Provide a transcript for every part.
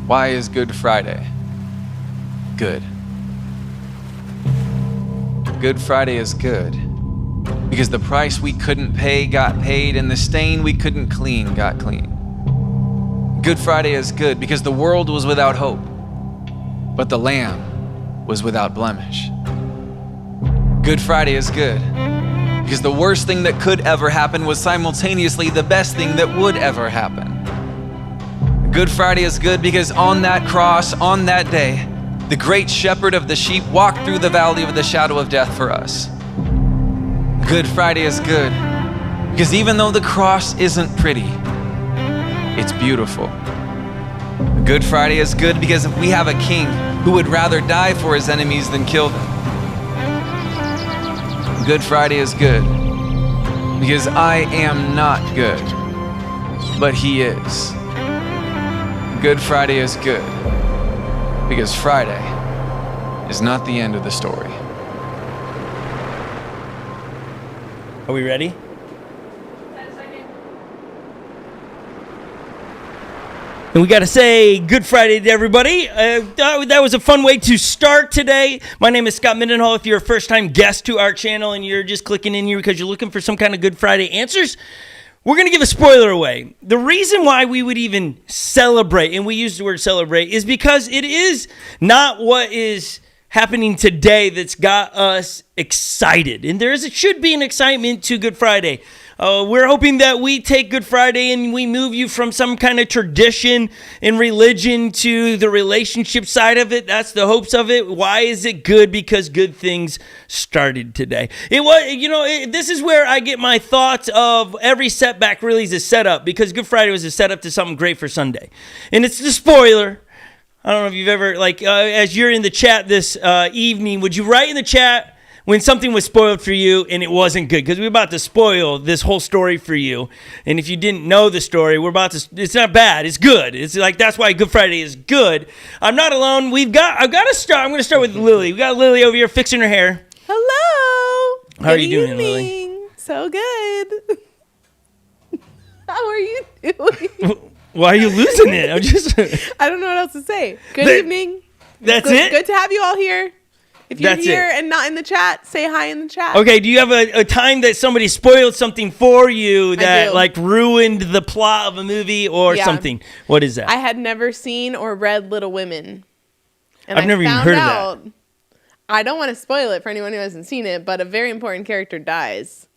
Why is Good Friday good? Good Friday is good because the price we couldn't pay got paid and the stain we couldn't clean got clean. Good Friday is good because the world was without hope, but the Lamb was without blemish. Good Friday is good because the worst thing that could ever happen was simultaneously the best thing that would ever happen. Good Friday is good because on that cross, on that day, the great shepherd of the sheep walked through the valley of the shadow of death for us. Good Friday is good because even though the cross isn't pretty, it's beautiful. Good Friday is good because we have a king who would rather die for his enemies than kill them. Good Friday is good because I am not good, but he is. Good Friday is good because Friday is not the end of the story. Are we ready? And we got to say Good Friday to everybody. That was a fun way to start today. My name is Scott Mindenhall. If you're a first-time guest to our channel and you're just clicking in here because you're looking for some kind of Good Friday answers, we're going to give a spoiler away. The reason why we would even celebrate, and we use the word celebrate, is because it is not what is happening today that's got us excited. And should be an excitement to Good Friday. We're hoping that we take Good Friday and we move you from some kind of tradition and religion to the relationship side of it. That's the hopes of it. Why is it good? Because good things started today. This is where I get my thoughts of every setback really is a setup, because Good Friday was a setup to something great for Sunday. And it's the spoiler. I don't know if you've ever, as you're in the chat this evening, would you write in the chat when something was spoiled for you and it wasn't good? Because we're about to spoil this whole story for you. And if you didn't know the story, it's not bad, it's good. It's like, that's why Good Friday is good. I'm not alone. I'm going to start with Lily. We got Lily over here fixing her hair. Hello. How are you doing, Lily? So good. How are you doing? Why are you losing it? I don't know what else to say. Good evening. That's it? Good to have you all here. If you're here and not in the chat, say hi in the chat. Okay, do you have a time that somebody spoiled something for you that ruined the plot of a movie or something? What is that? I had never seen or read Little Women. And I've never even heard of that. I don't want to spoil it for anyone who hasn't seen it, but a very important character dies.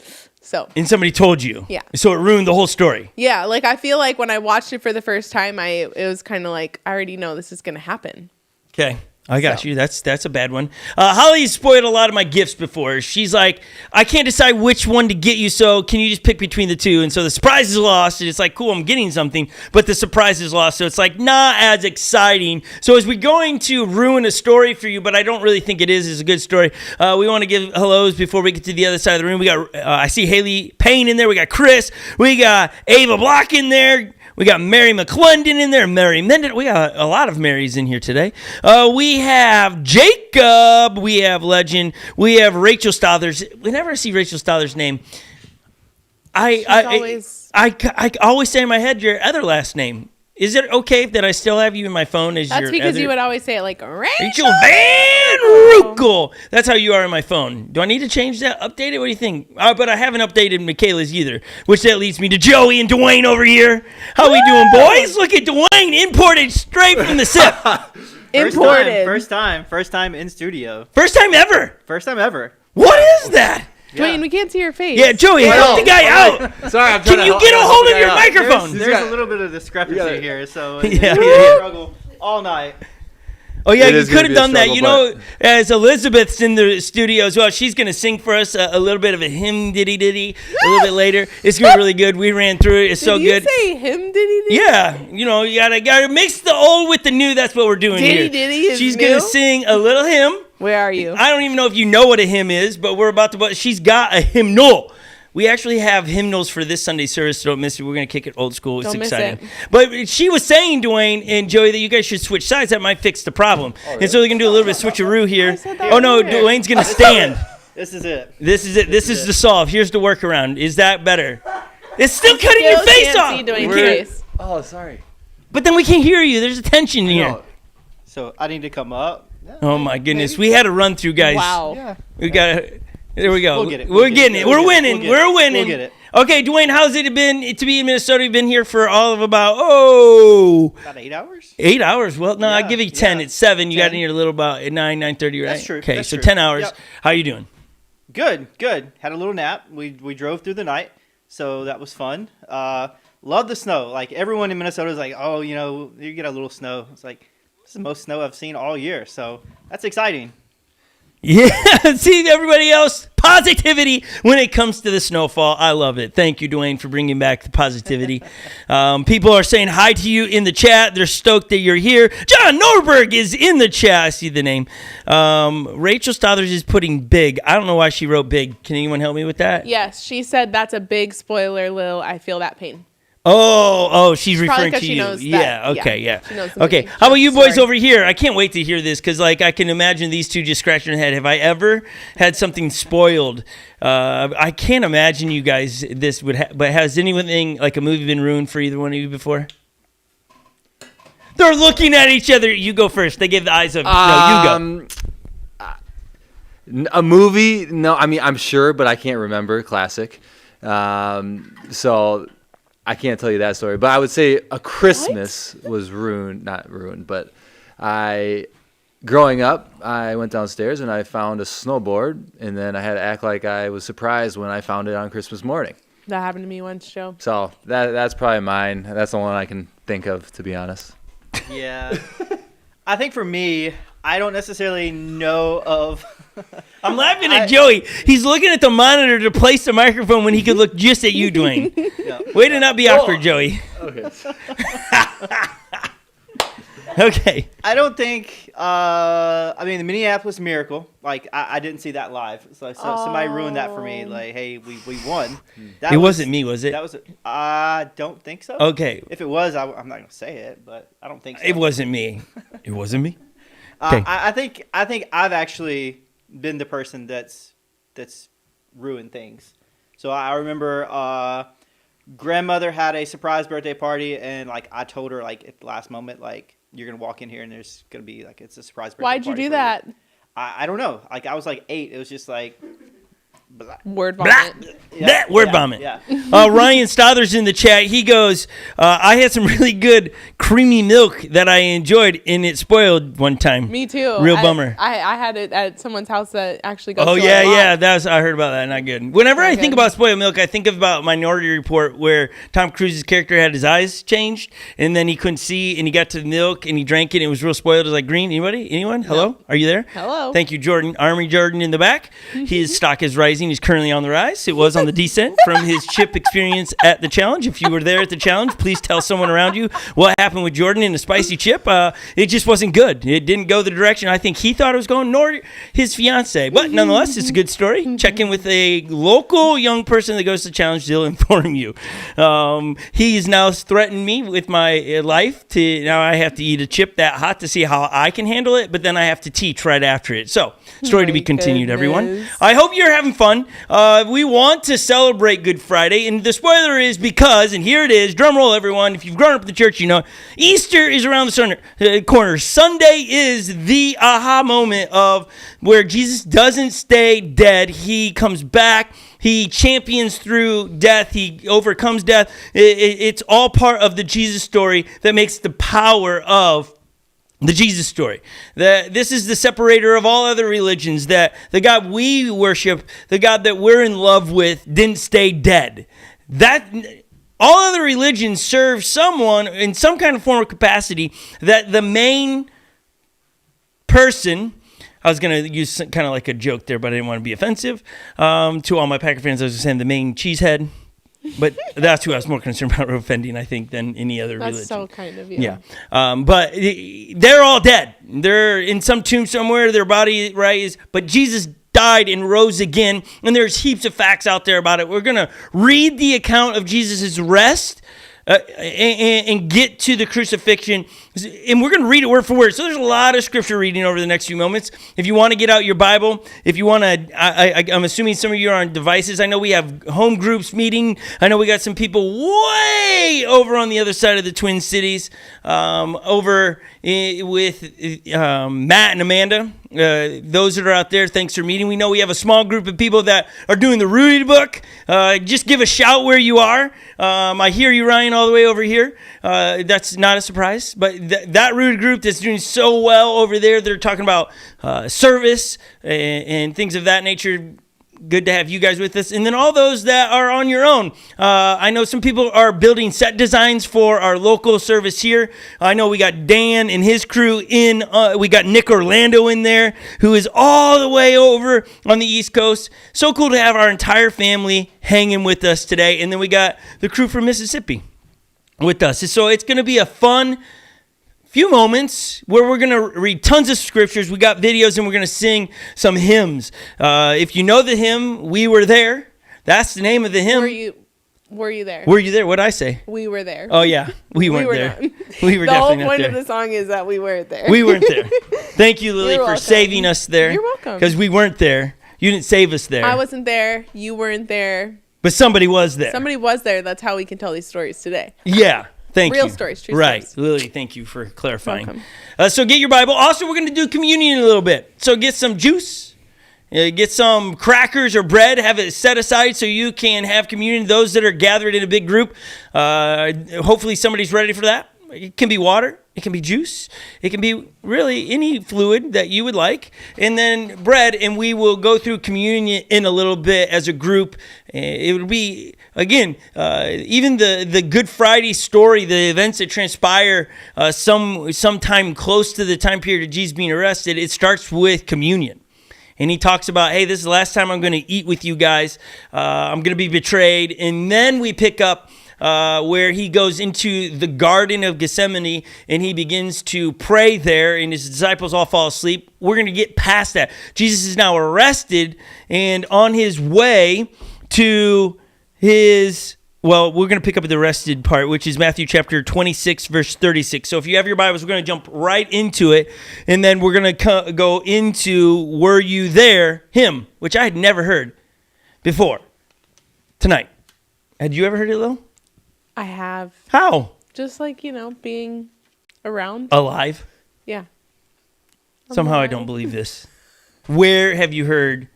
And somebody told you. Yeah. So it ruined the whole story. Yeah, I feel like when I watched it for the first time, it was kind of like, I already know this is going to happen. Okay. I got you. That's a bad one. Holly spoiled a lot of my gifts before. She's like, I can't decide which one to get you, so can you just pick between the two? And so the surprise is lost, and it's like, cool, I'm getting something, but the surprise is lost, so it's like not as exciting. So as we're going to ruin a story for you, but I don't really think it is. It's a good story. We want to give hellos before we get to the other side of the room. We got, I see Haley Payne in there. We got Chris. We got Ava Block in there. We got Mary McClendon in there, Mary Mendon. We got a lot of Marys in here today. We have Jacob. We have Legend. We have Rachel Stothers. Whenever I see Rachel Stothers' name, I always say in my head your other last name. Is it okay that I still have you in my phone as your That's because you would always say it like Rachel Van Rukel. That's how you are in my phone. Do I need to change that? Update it? What do you think? But I haven't updated Michaela's either, which that leads me to Joey and Dwayne over here. How we doing, boys? Look at Dwayne, imported straight from the SIP. First time in studio. First time ever. What is that? Dwayne, we can't see your face. Yeah, Joey, help the guy out. Sorry, I'm Can you get a hold of your microphone? There's a little bit of discrepancy here, so yeah. Struggle all night. Oh, yeah, you could have done that. You know, as Elizabeth's in the studio as well, she's going to sing for us a little bit of a hymn ditty a little bit later. It's going to be really good. We ran through it. It's so good. Did you say hymn ditty? Yeah. You know, you gotta mix the old with the new. That's what we're doing here. Ditty is She's going to sing a little hymn. Where are you? I don't even know if you know what a hymn is, but we're about to. She's got a hymnal. We actually have hymnals for this Sunday service, so don't miss it. We're going to kick it old school. It's exciting. But she was saying, Dwayne and Joey, that you guys should switch sides. That might fix the problem. Oh, really? And so they're going to do a little bit of switcheroo here. Oh, no, Dwayne's going to stand. This is it. This is the solve. Here's the workaround. Is that better? It's still cutting your face off. See Dwayne's face. Oh, sorry. But then we can't hear you. There's a tension here. No. So I need to come up. Oh my goodness, we had a run through, guys. Wow. Yeah. We got to. There we go. We'll get it. We're getting it. We're winning. We're winning. We'll get it. Okay, Dwayne, how's it been to be in Minnesota? You've been here for all of about About 8 hours. 8 hours. Well, no, I Yeah, give you 10. yeah. It's 7. You got 10. in here a little about 9:30, right? That's true. Okay, That's so true. 10 hours. Yep. How you doing? Good. Had a little nap. We drove through the night, so that was fun. Love the snow. Like everyone in Minnesota is like, oh, you get a little snow. It's like this is the most snow I've seen all year, so that's exciting. Yeah, see everybody else, positivity when it comes to the snowfall. I love it. Thank you, Dwayne, for bringing back the positivity. People are saying hi to you in the chat. They're stoked that you're here. John Norberg is in the chat. I see the name. Rachel Stothers is putting big. I don't know why she wrote big. Can anyone help me with that? Yes, she said that's a big spoiler, Lil. I feel that pain. Oh, she's referring Probably 'cause to she you. knows Yeah, that. okay, Yeah, yeah. she knows the Okay, movie. how about you boys Sorry. over here? I can't wait to hear this because, I can imagine these two just scratching their head. Have I ever had something spoiled? I can't imagine you guys this would but has anything like a movie been ruined for either one of you before? They're looking at each other. You go first. They gave the eyes of, no, you go. A movie? No, I mean, I'm sure, but I can't remember. Classic. So I can't tell you that story. But I would say a Christmas was ruined. Not ruined, but growing up, I went downstairs and I found a snowboard. And then I had to act like I was surprised when I found it on Christmas morning. That happened to me once, Joe. So that's probably mine. That's the one I can think of, to be honest. Yeah. I think for me, I don't necessarily know of. I'm laughing at Joey. He's looking at the monitor to place the microphone when he could look just at you, Dwayne. Yeah. Way to not be awkward, Joey. Okay. Okay. I don't think. I mean, the Minneapolis Miracle. Like, I didn't see that live, so somebody ruined that for me. Like, hey, we won. That It wasn't me, was it? That was. I don't think so. Okay. If it was, I'm not gonna say it, but I don't think so. It wasn't me. It wasn't me. Okay. I think I've actually been the person that's ruined things. So I remember grandmother had a surprise birthday party, and like I told her like at the last moment, like you're gonna walk in here and there's gonna be like it's a surprise birthday Why'd you party do for that? I don't know. Like I was like 8. It was just like Word Blah. vomit. That word vomit. Yeah. Ryan Stothers in the chat. He goes, I had some really good creamy milk that I enjoyed, and it spoiled one time. Me too. Real bummer. I had it at someone's house that actually goes. Oh through yeah, a lot. yeah. I heard about that. Not good. Whenever Not I think good. about spoiled milk, I think about Minority Report, where Tom Cruise's character had his eyes changed, and then he couldn't see, and he got to the milk, and he drank it, and it was real spoiled. It was like green. Anybody? Anyone? Hello? Are you there? Hello. Thank you, Jordan. Army Jordan in the back. His stock is rising. He's currently on the rise. It was on the descent from his chip experience at the challenge. If you were there at the challenge, please tell someone around you what happened with Jordan and the spicy chip. It just wasn't good. It didn't go the direction I think he thought it was going, nor his fiance. But nonetheless, it's a good story. Check in with a local young person that goes to the challenge. They'll inform you. He's now threatened me with my life. Now I have to eat a chip that hot to see how I can handle it, but then I have to teach right after it. So, story to be My continued, everyone. goodness. I hope you're having fun. We want to celebrate Good Friday, and the spoiler is because, and here it is, drum roll everyone, if you've grown up in the church, you know, Easter is around the corner. Sunday is the aha moment of where Jesus doesn't stay dead. He comes back. He champions through death. He overcomes death. It's all part of the Jesus story that makes the power of the Jesus story. This is the separator of all other religions, that the God we worship, the God that we're in love with, didn't stay dead. That all other religions serve someone in some kind of form or capacity, that the main person, I was going to use kind of like a joke there, but I didn't want to be offensive. To all my Packer fans, I was saying the main cheesehead. But that's who I was more concerned about offending, I think, than any other religion. That's so kind of you. Yeah. But they're all dead. They're in some tomb somewhere. Their body raised. But Jesus died and rose again. And there's heaps of facts out there about it. We're going to read the account of Jesus' rest and get to the crucifixion. And we're going to read it word for word. So there's a lot of scripture reading over the next few moments. If you want to get out your Bible, if you want to, I'm assuming some of you are on devices. I know we have home groups meeting. I know we got some people way over on the other side of the Twin Cities, over with Matt and Amanda. Those that are out there, thanks for meeting. We know we have a small group of people that are doing the Rudy book. Just give a shout where you are. I hear you, Ryan, all the way over here. That's not a surprise, but that Rudy group that's doing so well over there, they're talking about service and things of that nature. Good to have you guys with us. And then all those that are on your own. I know some people are building set designs for our local service here. I know we got Dan and his crew in. We got Nick Orlando in there, who is all the way over on the East Coast. So cool to have our entire family hanging with us today. And then we got the crew from Mississippi with us. So it's going to be a fun few moments where we're going to read tons of scriptures. We got videos and we're going to sing some hymns. If you know the hymn, We Were There, that's the name of the hymn. Were you there? Were you there? What'd I say? We were there. Oh, yeah. We weren't there. Not. We were the definitely whole not point there. of the song is that we weren't there. We weren't there. Thank you, Lily, You're for welcome. saving us there. You're welcome. Because we weren't there. You didn't save us there. I wasn't there. You weren't there. But somebody was there. Somebody was there. That's how we can tell these stories today. Yeah. Thank you. Real stories, true right. stories. Lily, thank you for clarifying. Welcome. So get your Bible. Also, we're going to do communion in a little bit. So get some juice. Get some crackers or bread. Have it set aside so you can have communion. Those that are gathered in a big group, hopefully somebody's ready for that. It can be water. It can be juice. It can be really any fluid that you would like. And then bread, and we will go through communion in a little bit as a group. It would be, again, even the Good Friday story, the events that transpire sometime close to the time period of Jesus being arrested, it starts with communion. And he talks about, hey, this is the last time I'm going to eat with you guys. I'm going to be betrayed. And then we pick up where he goes into the Garden of Gethsemane and he begins to pray there, and his disciples all fall asleep. We're going to get past that. Jesus is now arrested and on his way to his... Well, we're going to pick up at the arrested part, which is Matthew chapter 26, verse 36. So if you have your Bibles, we're going to jump right into it. And then we're going to go into Were You There? Hymn, which I had never heard before tonight. Had you ever heard it, Lil? I have. How? Just like, being around. Alive? Yeah. Somehow I don't believe this. Where have you heard?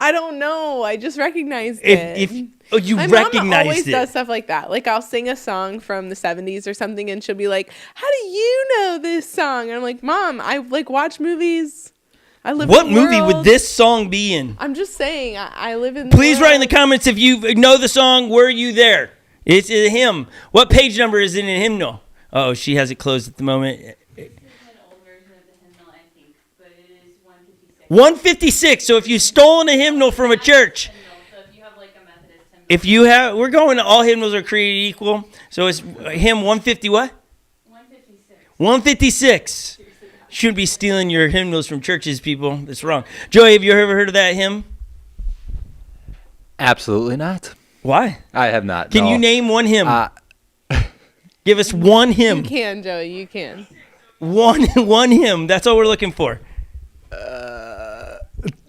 I don't know. I just recognized it. You My recognized mom always it. does stuff like that. Like I'll sing a song from the 70s or something and she'll be like, how do you know this song? And I'm like, Mom, I watch movies. I live What in the movie world. would this song be in? I'm just saying, I live in the Please write in the world. comments if you know the song, Were You There? It's a hymn. What page number is it in a hymnal? Oh, she has it closed at the moment. An old version of the hymnal, I think, but it is 156. 156. So if you've stolen a hymnal from a church, So if you have like a Methodist hymnal, if you have, we're going to all hymnals are created equal. So it's hymn 150 what? 156. 156. Shouldn't be stealing your hymnals from churches, people. That's wrong. Joey, have you ever heard of that hymn? Absolutely not. Why? I have not. Can no. you name one hymn? Uh, Give us one You hymn. can, Joey. You can. One hymn. That's all we're looking for.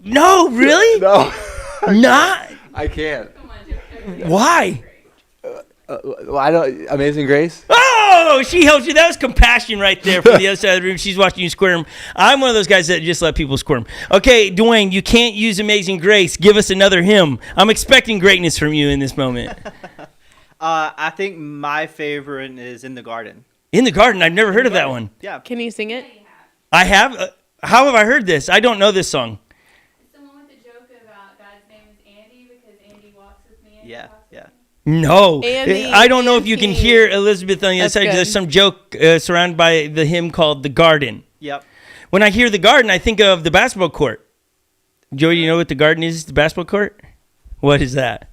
No, really? No, Not? I can't. Come on, Joe. Why? Well, I don't. Amazing Grace. Oh, she helped you. That was compassion right there from the other side of the room. She's watching you squirm. I'm one of those guys that just let people squirm. Okay, Dwayne, you can't use Amazing Grace. Give us another hymn. I'm expecting greatness from you in this moment. I think my favorite is In the Garden. In the Garden, I've never heard of that one. Yeah. Can you sing it? I have. How have I heard this? I don't know this song. It's the one with the joke about God's name is Andy because Andy walks with me. Yeah, yeah. No. Andy, I don't know if you can Andy. hear Elizabeth on the other That's side. good. There's some joke surrounded by the hymn called The Garden. Yep. When I hear The Garden, I think of the basketball court. Joey, you know what The Garden is? The basketball court? What is that?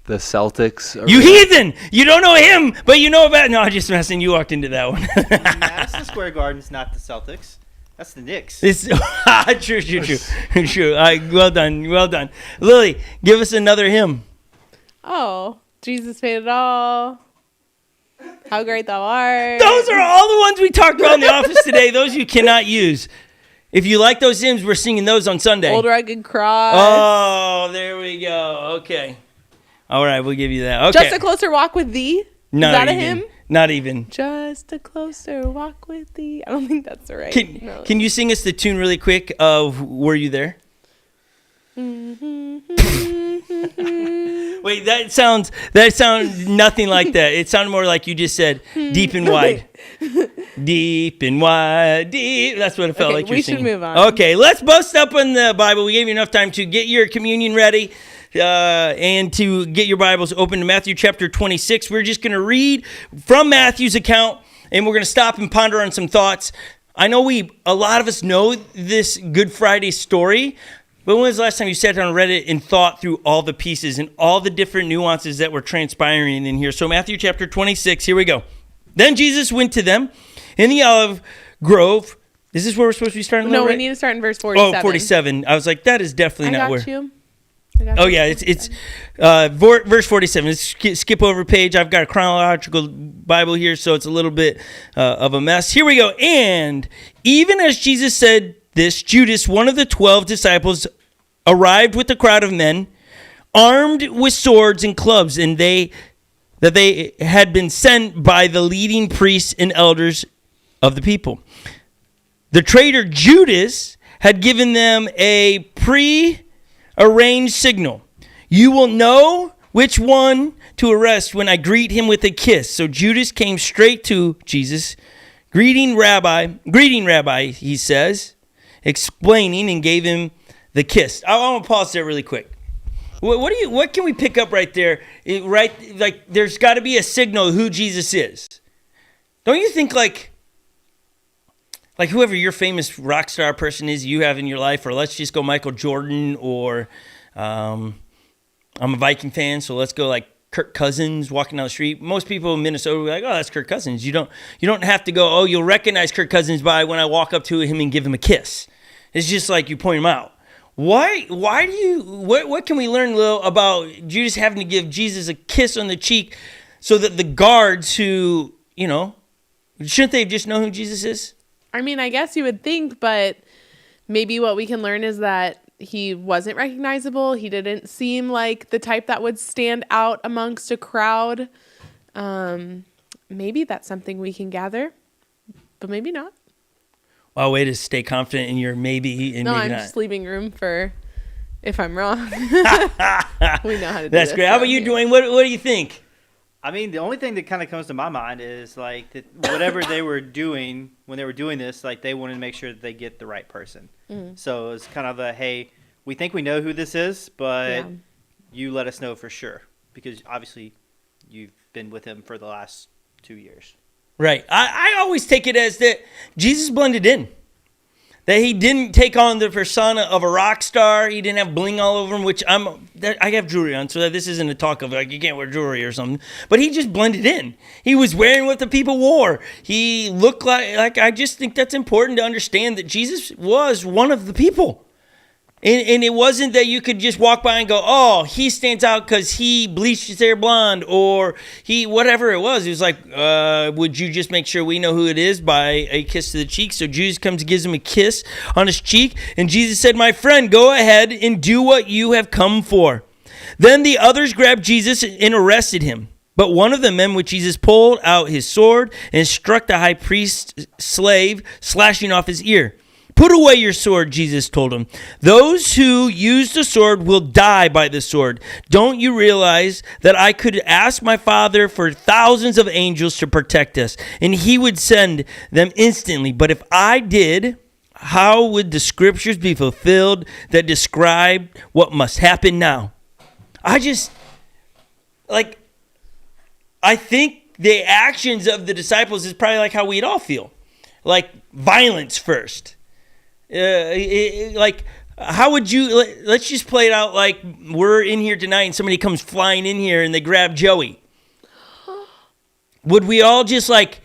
The Celtics. You heathen! You don't know him, but you know about... No, I'm just messing. You walked into that one. Madison Square Garden's not the Celtics. That's the Knicks. It's true. True. Well done. Lily, give us another hymn. Oh, Jesus paid it all. How great thou art. Those are all the ones we talked about in the office today. Those you cannot use. If you like those hymns, we're singing those on Sunday. Old rugged cross. Oh, there we go. Okay. All right, we'll give you that. Okay. Just a closer walk with thee. Not Is that even. a hymn? Not even. Just a closer walk with thee. I don't think that's right. Can you sing us the tune really quick of Were You There? Wait, that sounds nothing like that. It sounded more like you just said deep and wide. Deep and wide, deep. That's what it felt like you were singing. We should move on. Okay, let's bust up on the Bible. We gave you enough time to get your communion ready and to get your Bibles open to Matthew chapter 26. We're just going to read from Matthew's account, and we're going to stop and ponder on some thoughts. I know a lot of us know this Good Friday story, but when was the last time you sat down and read it and thought through all the pieces and all the different nuances that were transpiring in here? So Matthew chapter 26, here we go. Then Jesus went to them in the olive grove. Is this where we're supposed to be starting? No, right? we need to start in verse 47. Oh, 47. I was like, that is definitely not where. I got you. Oh, yeah, it's verse 47. Let's skip over a page. I've got a chronological Bible here, so it's a little bit of a mess. Here we go. And even as Jesus said this, Judas, one of the 12 disciples, arrived with a crowd of men, armed with swords and clubs, and they had been sent by the leading priests and elders of the people. The traitor Judas had given them a pre-arranged signal. You will know which one to arrest when I greet him with a kiss. So Judas came straight to Jesus. Greeting, Rabbi, he says, explaining, and gave him the kiss. I want to pause there really quick. What can we pick up right there? Like there's got to be a signal of who Jesus is. Don't you think like whoever your famous rock star person is you have in your life, or let's just go Michael Jordan, or I'm a Viking fan, so let's go like Kirk Cousins walking down the street. Most people in Minnesota will be like, oh, that's Kirk Cousins. You don't have to go, oh, you'll recognize Kirk Cousins by when I walk up to him and give him a kiss. It's just like you point him out. Why do you, what can we learn, Lil, about Judas having to give Jesus a kiss on the cheek so that the guards who, shouldn't they just know who Jesus is? I mean, I guess you would think, but maybe what we can learn is that he wasn't recognizable. He didn't seem like the type that would stand out amongst a crowd. Maybe that's something we can gather, but maybe not. Well, way to stay confident in your maybe and no, maybe I'm not. just leaving room for if I'm wrong. We know how to do That's this great. How about you, here. Dwayne? What do you think? I mean, the only thing that kind of comes to my mind is like that whatever they were doing when they were doing this, like they wanted to make sure that they get the right person. Mm-hmm. So it's kind of a, hey, we think we know who this is, but Yeah. you let us know for sure because obviously you've been with him for the last 2 years. Right. I always take it as that Jesus blended in. That he didn't take on the persona of a rock star. He didn't have bling all over him, which I have jewelry on, so that this isn't a talk of like you can't wear jewelry or something. But he just blended in. He was wearing what the people wore. He looked like I just think that's important to understand that Jesus was one of the people. And it wasn't that you could just walk by and go, oh, he stands out because he bleached his hair blonde or he, whatever it was. It was like, would you just make sure we know who it is by a kiss to the cheek? So Jesus comes and gives him a kiss on his cheek. And Jesus said, my friend, go ahead and do what you have come for. Then the others grabbed Jesus and arrested him. But one of the men with Jesus pulled out his sword and struck the high priest's slave, slashing off his ear. Put away your sword, Jesus told him. Those who use the sword will die by the sword. Don't you realize that I could ask my Father for thousands of angels to protect us, and he would send them instantly? But if I did, how would the scriptures be fulfilled that describe what must happen now? I think the actions of the disciples is probably like how we'd all feel. Like violence first. How would you, let's just play it out like we're in here tonight and somebody comes flying in here and they grab Joey. Would we all just like,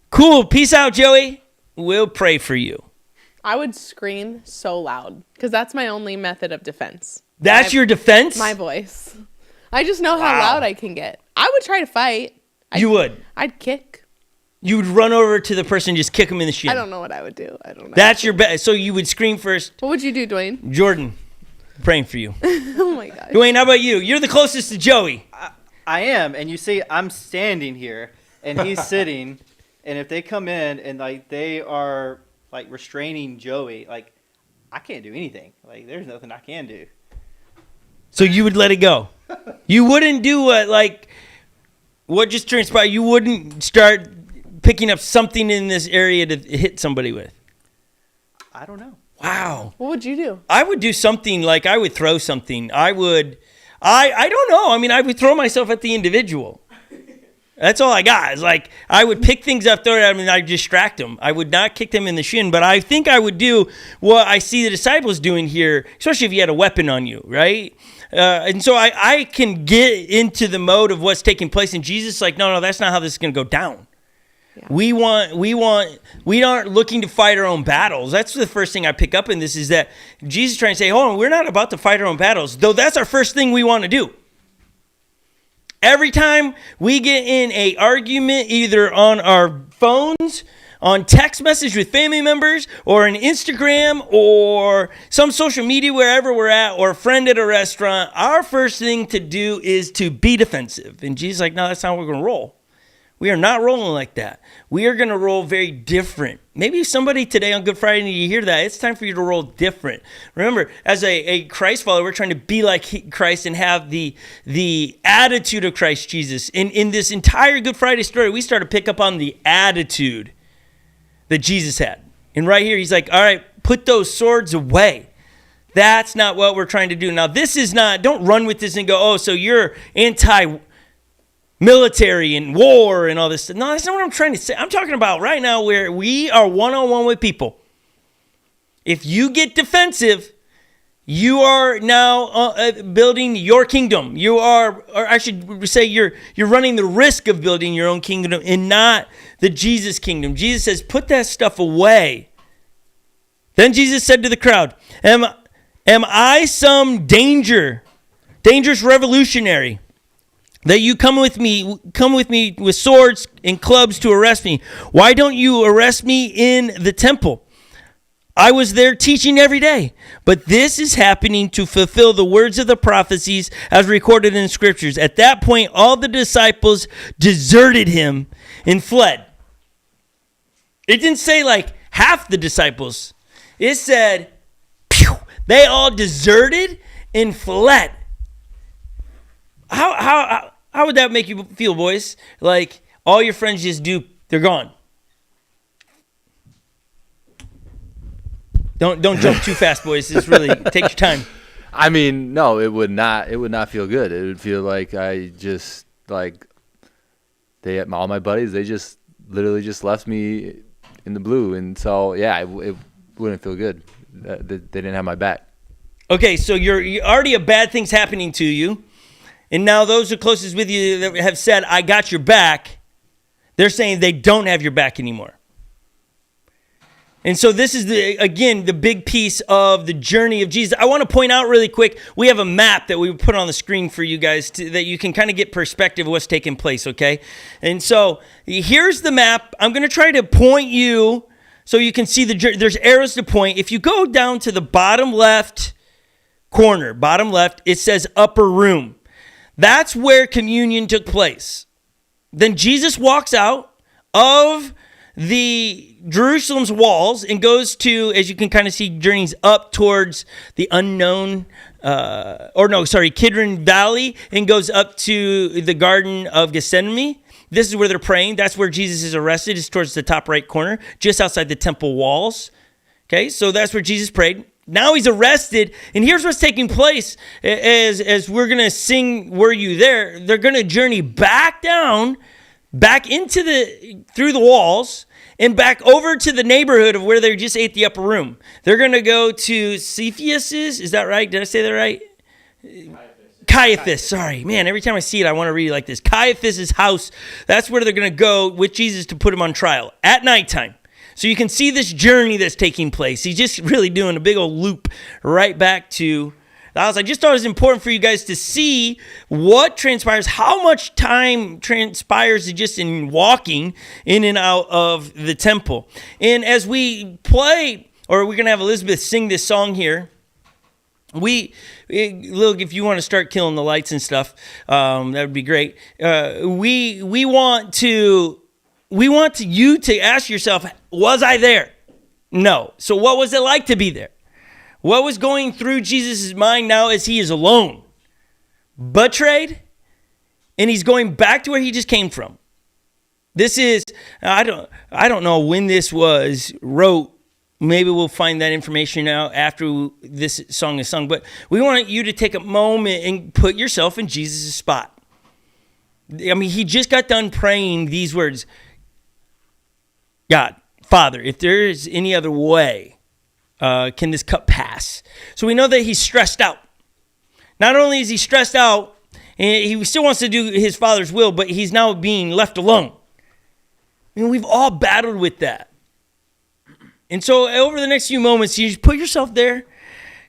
cool, peace out, Joey? We'll pray for you. I would scream so loud because that's my only method of defense. That's your defense? My voice. I just know how loud I can get. I would try to fight. You would. I'd kick. You would run over to the person and just kick them in the shin. I don't know what I would do. I don't know. That's your best. So you would scream first. What would you do, Dwayne? Jordan, praying for you. Oh my gosh. Dwayne, how about you? You're the closest to Joey. I am, and you see, I'm standing here, and he's sitting, and if they come in and like they are like restraining Joey, like I can't do anything. Like there's nothing I can do. So you would let it go. You wouldn't do what just transpired. You wouldn't start picking up something in this area to hit somebody with. I don't know. Wow. What would you do? I would do something like I would throw something. I don't know. I mean, I would throw myself at the individual. That's all I got. It's like I would pick things up, throw it at them, and I'd distract them. I would not kick them in the shin, but I think I would do what I see the disciples doing here, especially if you had a weapon on you, right? And so I can get into the mode of what's taking place, and Jesus is like, no, that's not how this is going to go down. Yeah. We aren't looking to fight our own battles. That's the first thing I pick up in this is that Jesus is trying to say, hold on, we're not about to fight our own battles, though that's our first thing we want to do. Every time we get in a argument, either on our phones, on text message with family members, or on Instagram, or some social media, wherever we're at, or a friend at a restaurant, our first thing to do is to be defensive. And Jesus is like, no, that's not how we're going to roll. We are not rolling like that. We are going to roll very different. Maybe somebody today on Good Friday, you hear that. It's time for you to roll different. Remember, as a Christ follower, we're trying to be like Christ and have the attitude of Christ Jesus. In this entire Good Friday story, we start to pick up on the attitude that Jesus had. And right here, he's like, all right, put those swords away. That's not what we're trying to do. Now, this is not, don't run with this and go, oh, so you're anti-military and war and all this stuff. No, that's not what I'm trying to say. I'm talking about right now where we are one-on-one with people. If you get defensive, you are now building your kingdom. You are, or I should say, you're running the risk of building your own kingdom and not the Jesus kingdom. Jesus says, put that stuff away. Then Jesus said to the crowd, Am I some dangerous revolutionary, that you come with me with swords and clubs to arrest me? Why don't you arrest me in the temple? I was there teaching every day. But this is happening to fulfill the words of the prophecies as recorded in scriptures. At that point, all the disciples deserted him and fled. It didn't say like half the disciples. It said, pew, they all deserted and fled. How would that make you feel, boys? Like all your friends just they're gone. Don't jump too fast, boys. Just really take your time. I mean, no, it would not feel good. It would feel like all my buddies, they just literally just left me in the blue. And so, yeah, it wouldn't feel good. They didn't have my back. Okay, so you're already a bad thing's happening to you. And now those who are closest with you that have said, I got your back, they're saying they don't have your back anymore. And so this is, the big piece of the journey of Jesus. I want to point out really quick, we have a map that we put on the screen for you guys that you can kind of get perspective of what's taking place, okay? And so here's the map. I'm going to try to point you so you can see there's arrows to point. If you go down to the bottom left corner, it says upper room. That's where communion took place. Then Jesus walks out of the Jerusalem's walls and goes to, as you can kind of see, journeys up towards the unknown, Kidron Valley, and goes up to the Garden of Gethsemane. This is where they're praying. That's where Jesus is arrested. It's towards the top right corner, just outside the temple walls. Okay, so that's where Jesus prayed. Now he's arrested, and here's what's taking place. As we're going to sing, Were You There? They're going to journey back down, back through the walls, and back over to the neighborhood of where they just ate the upper room. They're going to go to Cephas's, is that right? Did I say that right? Caiaphas, sorry. Man, every time I see it, I want to read it like this. Caiaphas' house, that's where they're going to go with Jesus to put him on trial at nighttime. So you can see this journey that's taking place. He's just really doing a big old loop right back to I just thought it was important for you guys to see what transpires, how much time transpires just in walking in and out of the temple. And as we play, or we're going to have Elizabeth sing this song here, look, if you want to start killing the lights and stuff, that would be great. We want you to ask yourself, was I there? No. So what was it like to be there? What was going through Jesus' mind now as he is alone? Betrayed, and he's going back to where he just came from. This is, I don't know when this was wrote. Maybe we'll find that information out after this song is sung. But we want you to take a moment and put yourself in Jesus' spot. I mean, he just got done praying these words. God, Father, if there is any other way, can this cup pass? So we know that he's stressed out. Not only is he stressed out, and he still wants to do his Father's will, but he's now being left alone. I mean, we've all battled with that. And so over the next few moments, you just put yourself there.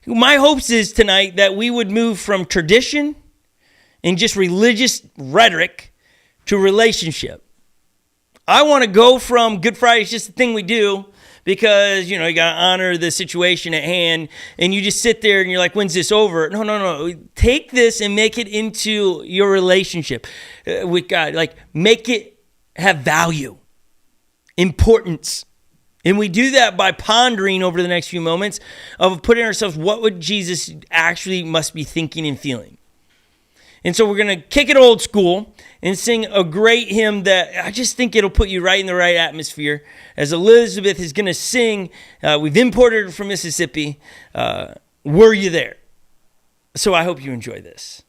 My hopes is tonight that we would move from tradition and just religious rhetoric to relationship. I want to go from Good Friday is just a thing we do because, you got to honor the situation at hand, and you just sit there and you're like, when's this over? No. Take this and make it into your relationship with God. Like, make it have value, importance. And we do that by pondering over the next few moments of putting ourselves, what would Jesus actually must be thinking and feeling? And so we're going to kick it old school and sing a great hymn that I just think it'll put you right in the right atmosphere. As Elizabeth is going to sing, we've imported it from Mississippi, Were You There? So I hope you enjoy this.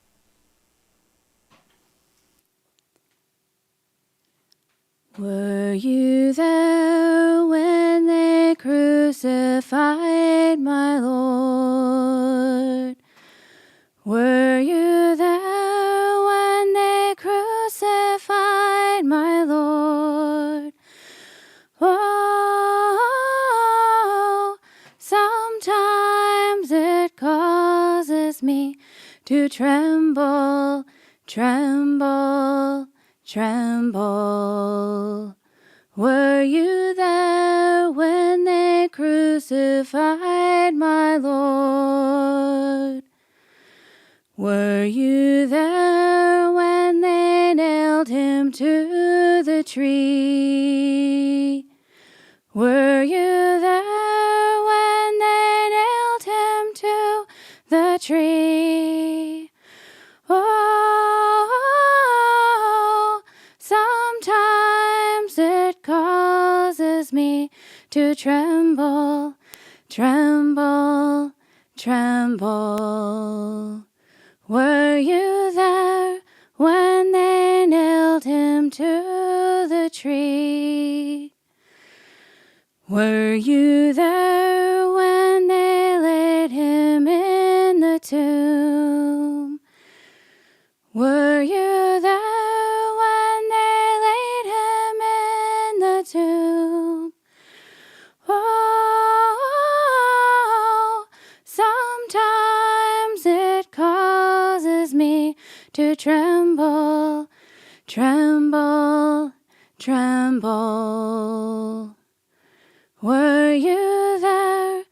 Were you there when they crucified my Lord? Were you there when they crucified my Lord? Oh, sometimes it causes me to tremble, tremble, tremble. Were you there when they crucified my Lord? Were you there when they nailed him to the tree? Were you there when they nailed him to the tree? Oh, sometimes it causes me to tremble, tremble, tremble. Were you there when they nailed him to the tree? Were you there when they laid him in the tomb? Were you there when they laid him in the tomb? Oh, sometimes it causes me to tremble, tremble, tremble. Were you there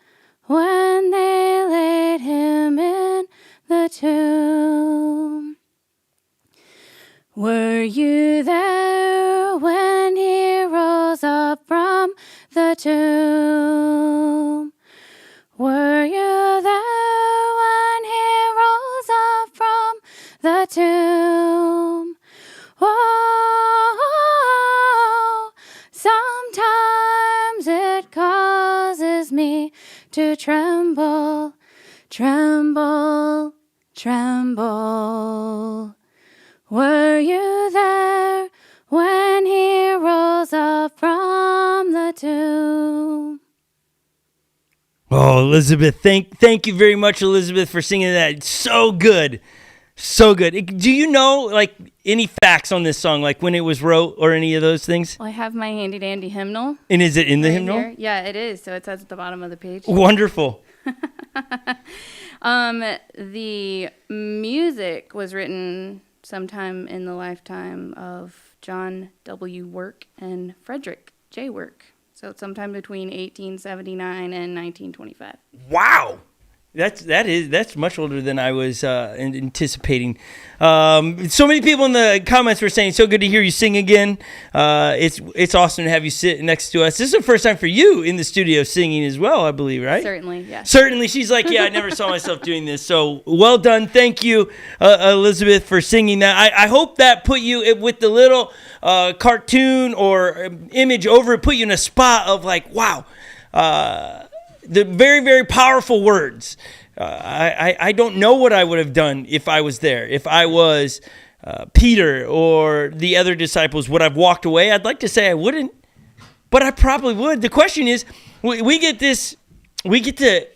when they laid him in the tomb? Were you there when he rose up from the tomb? Were you there when he rose up from the tomb? Oh, sometimes it causes me to tremble, tremble, tremble. Were you there when he rose up from the tomb? Oh, Elizabeth, thank you very much, Elizabeth, for singing that. It's so good. So good. Do you know, like, any facts on this song, like when it was wrote or any of those things? Well, I have my handy dandy hymnal. And is it in the right hymnal? here. Yeah, it is. So it says at the bottom of the page. Wonderful. The music was written sometime in the lifetime of John W. Work and Frederick J. Work. So it's sometime between 1879 and 1925. Wow. That's much older than I was anticipating. So many people in the comments were saying, "So good to hear you sing again." It's awesome to have you sit next to us. This is the first time for you in the studio singing as well, I believe, right? Certainly, yes. Certainly. She's like, "Yeah, I never saw myself doing this." So well done. Thank you, Elizabeth, for singing that. I hope that put you with the little cartoon or image over it, put you in a spot of like, wow. The very, very powerful words. I don't know what I would have done if I was there. If I was Peter or the other disciples, would I have walked away? I'd like to say I wouldn't, but I probably would. The question is, we get to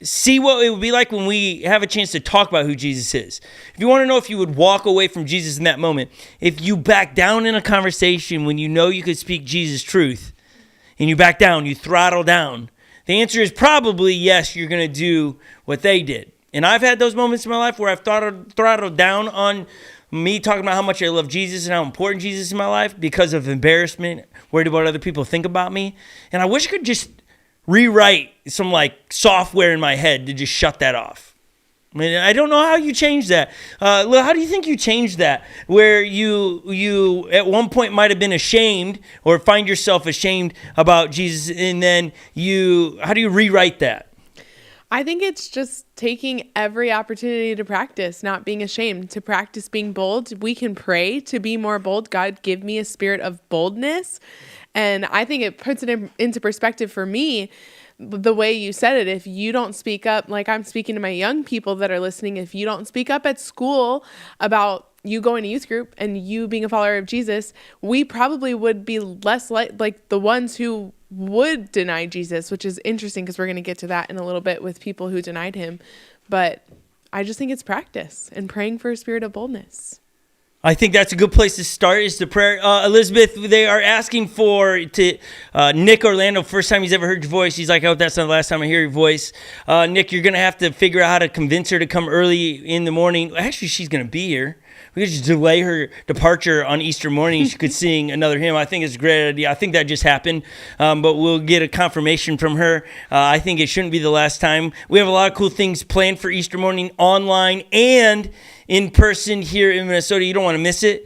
see what it would be like when we have a chance to talk about who Jesus is. If you want to know if you would walk away from Jesus in that moment, if you back down in a conversation when you know you could speak Jesus' truth, and you back down, you throttle down, the answer is probably yes, you're going to do what they did. And I've had those moments in my life where I've throttled down on me talking about how much I love Jesus and how important Jesus is in my life because of embarrassment, worried about what other people think about me. And I wish I could just rewrite some like software in my head to just shut that off. I mean, I don't know how you change that. Lil, how do you think you changed that? Where you at one point might have been ashamed or find yourself ashamed about Jesus, and then how do you rewrite that? I think it's just taking every opportunity to practice, not being ashamed, to practice being bold. We can pray to be more bold. God, give me a spirit of boldness. And I think it puts it into perspective for me. The way you said it, if you don't speak up, like I'm speaking to my young people that are listening, if you don't speak up at school about you going to youth group and you being a follower of Jesus, we probably would be less like the ones who would deny Jesus, which is interesting because we're going to get to that in a little bit with people who denied him. But I just think it's practice and praying for a spirit of boldness. I think that's a good place to start is the prayer. Elizabeth, they are asking for Nick Orlando, first time he's ever heard your voice. He's like, oh, that's not the last time I hear your voice. Nick, you're going to have to figure out how to convince her to come early in the morning. Actually, she's going to be here. We could just delay her departure on Easter morning. She could sing another hymn. I think it's a great idea. I think that just happened, but we'll get a confirmation from her. I think it shouldn't be the last time. We have a lot of cool things planned for Easter morning online and in person here in Minnesota. You don't want to miss it.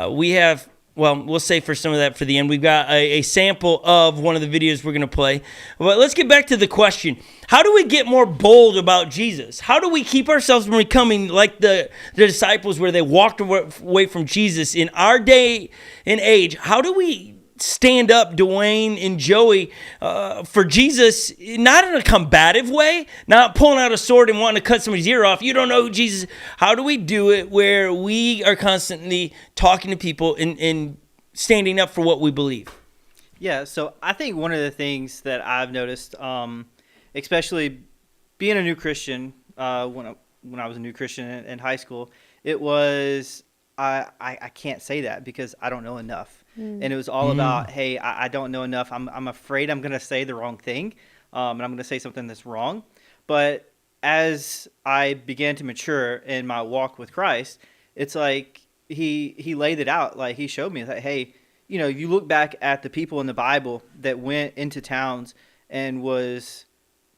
We have, well, we'll save for some of that for the end. We've got a sample of one of the videos we're going to play. But let's get back to the question. How do we get more bold about Jesus? How do we keep ourselves from becoming like the disciples where they walked away from Jesus in our day and age? How do we stand up, Dwayne and Joey, for Jesus, not in a combative way, not pulling out a sword and wanting to cut somebody's ear off? You don't know who Jesus is. How do we do it where we are constantly talking to people and standing up for what we believe? Yeah, so I think one of the things that I've noticed, especially being a new Christian, when I was a new Christian in high school, it was I can't say that because I don't know enough. And it was all about, hey, I don't know enough. I'm afraid I'm going to say the wrong thing, and I'm going to say something that's wrong. But as I began to mature in my walk with Christ, it's like he laid it out. Like he showed me that, hey, you know, you look back at the people in the Bible that went into towns and was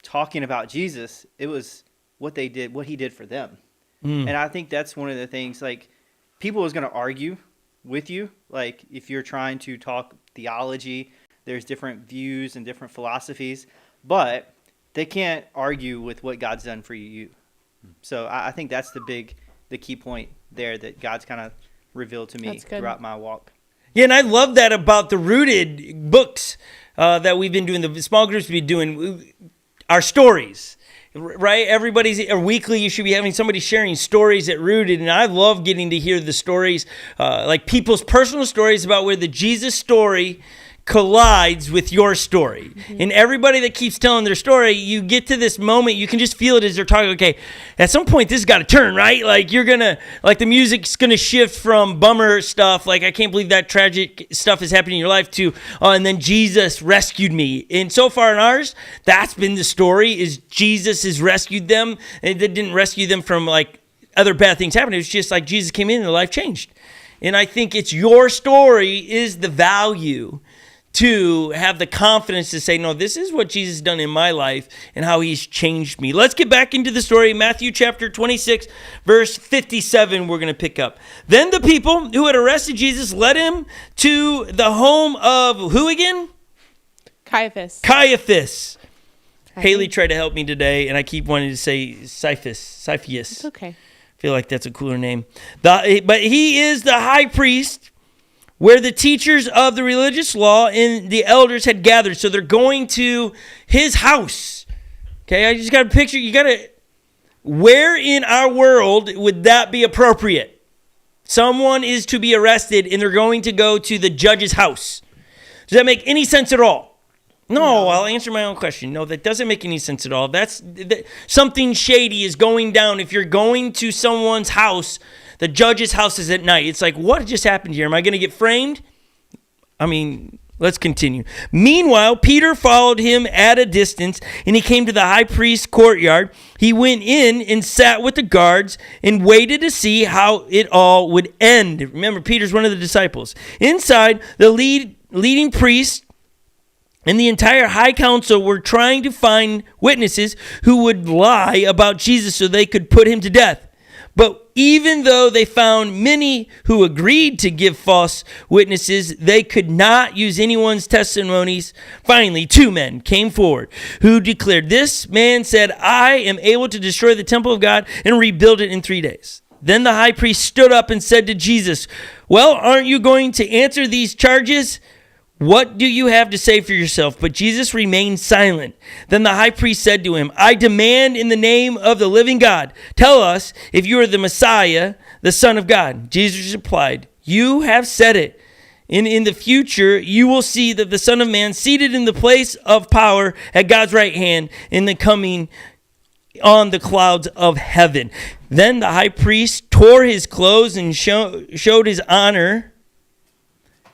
talking about Jesus. It was what they did, what he did for them. And I think that's one of the things, like, people is going to argue with you. Like if you're trying to talk theology, there's different views and different philosophies, but they can't argue with what God's done for you. So I think that's the key point there that God's kind of revealed to me throughout my walk. Yeah, and I love that about the Rooted books that we've been doing, the small groups we've been doing, our stories. Right? Everybody's weekly. You should be having somebody sharing stories at Rooted. And I love getting to hear the stories, like people's personal stories about where the Jesus story collides with your story. And everybody that keeps telling their story, you get to this moment, you can just feel it as they're talking, okay, at some point this has got to turn, right? Like the music's going to shift from bummer stuff, like I can't believe that tragic stuff is happening in your life, to, and then Jesus rescued me. And so far in ours, that's been the story, is Jesus has rescued them. And it didn't rescue them from like other bad things happening. It was just like Jesus came in and their life changed. And I think it's your story is the value to have the confidence to say, no, this is what Jesus has done in my life and how he's changed me. Let's get back into the story. Matthew chapter 26, verse 57, we're going to pick up. Then the people who had arrested Jesus led him to the home of who again? Caiaphas. Haley tried to help me today, and I keep wanting to say Cephas. It's okay. I feel like that's a cooler name. But he is the high priest, where the teachers of the religious law and the elders had gathered. So they're going to his house. Okay, I just got a picture. Where in our world would that be appropriate? Someone is to be arrested and they're going to go to the judge's house. Does that make any sense at all? No, I'll answer my own question. No, that doesn't make any sense at all. Something shady is going down if you're going to someone's house. The judge's house is at night. It's like, what just happened here? Am I going to get framed? I mean, let's continue. Meanwhile, Peter followed him at a distance, and he came to the high priest's courtyard. He went in and sat with the guards and waited to see how it all would end. Remember, Peter's one of the disciples. Inside, the leading priest and the entire high council were trying to find witnesses who would lie about Jesus so they could put him to death. But even though they found many who agreed to give false witnesses, they could not use anyone's testimonies. Finally, 2 men came forward who declared, "This man said, I am able to destroy the temple of God and rebuild it in 3 days." Then the high priest stood up and said to Jesus, "Well, aren't you going to answer these charges? What do you have to say for yourself?" But Jesus remained silent. Then the high priest said to him, "I demand in the name of the living God, tell us if you are the Messiah, the Son of God." Jesus replied, "You have said it. And in the future, you will see that the Son of Man seated in the place of power at God's right hand in the coming on the clouds of heaven." Then the high priest tore his clothes and showed his honor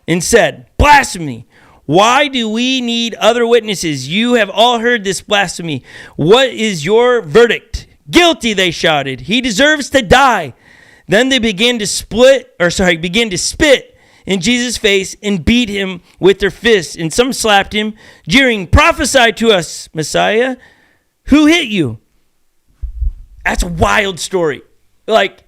and said, "Blasphemy! Why do we need other witnesses? You have all heard this blasphemy. What is your verdict?" "Guilty," they shouted. "He deserves to die." Then they began to spit in Jesus' face and beat him with their fists. And some slapped him, jeering, "Prophesy to us, Messiah. Who hit you?" That's a wild story. Like,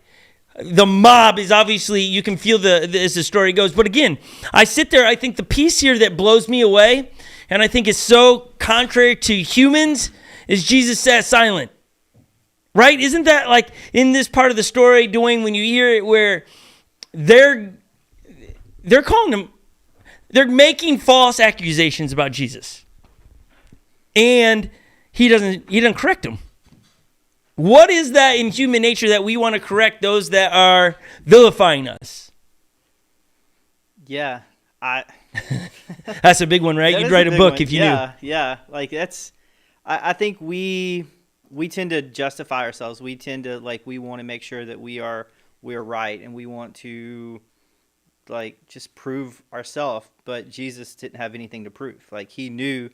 the mob is obviously, you can feel as the story goes. But again, I sit there, I think the piece here that blows me away, and I think is so contrary to humans, is Jesus sat silent. Right? Isn't that like in this part of the story, Dwayne, when you hear it, where they're calling him, they're making false accusations about Jesus. And he doesn't correct them. What is that in human nature that we want to correct those that are vilifying us? Yeah, That's a big one, right? You'd write a book if you knew. Yeah. Like I think we tend to justify ourselves. We tend to we want to make sure that we are right, and we want to just prove ourselves. But Jesus didn't have anything to prove. Like, he knew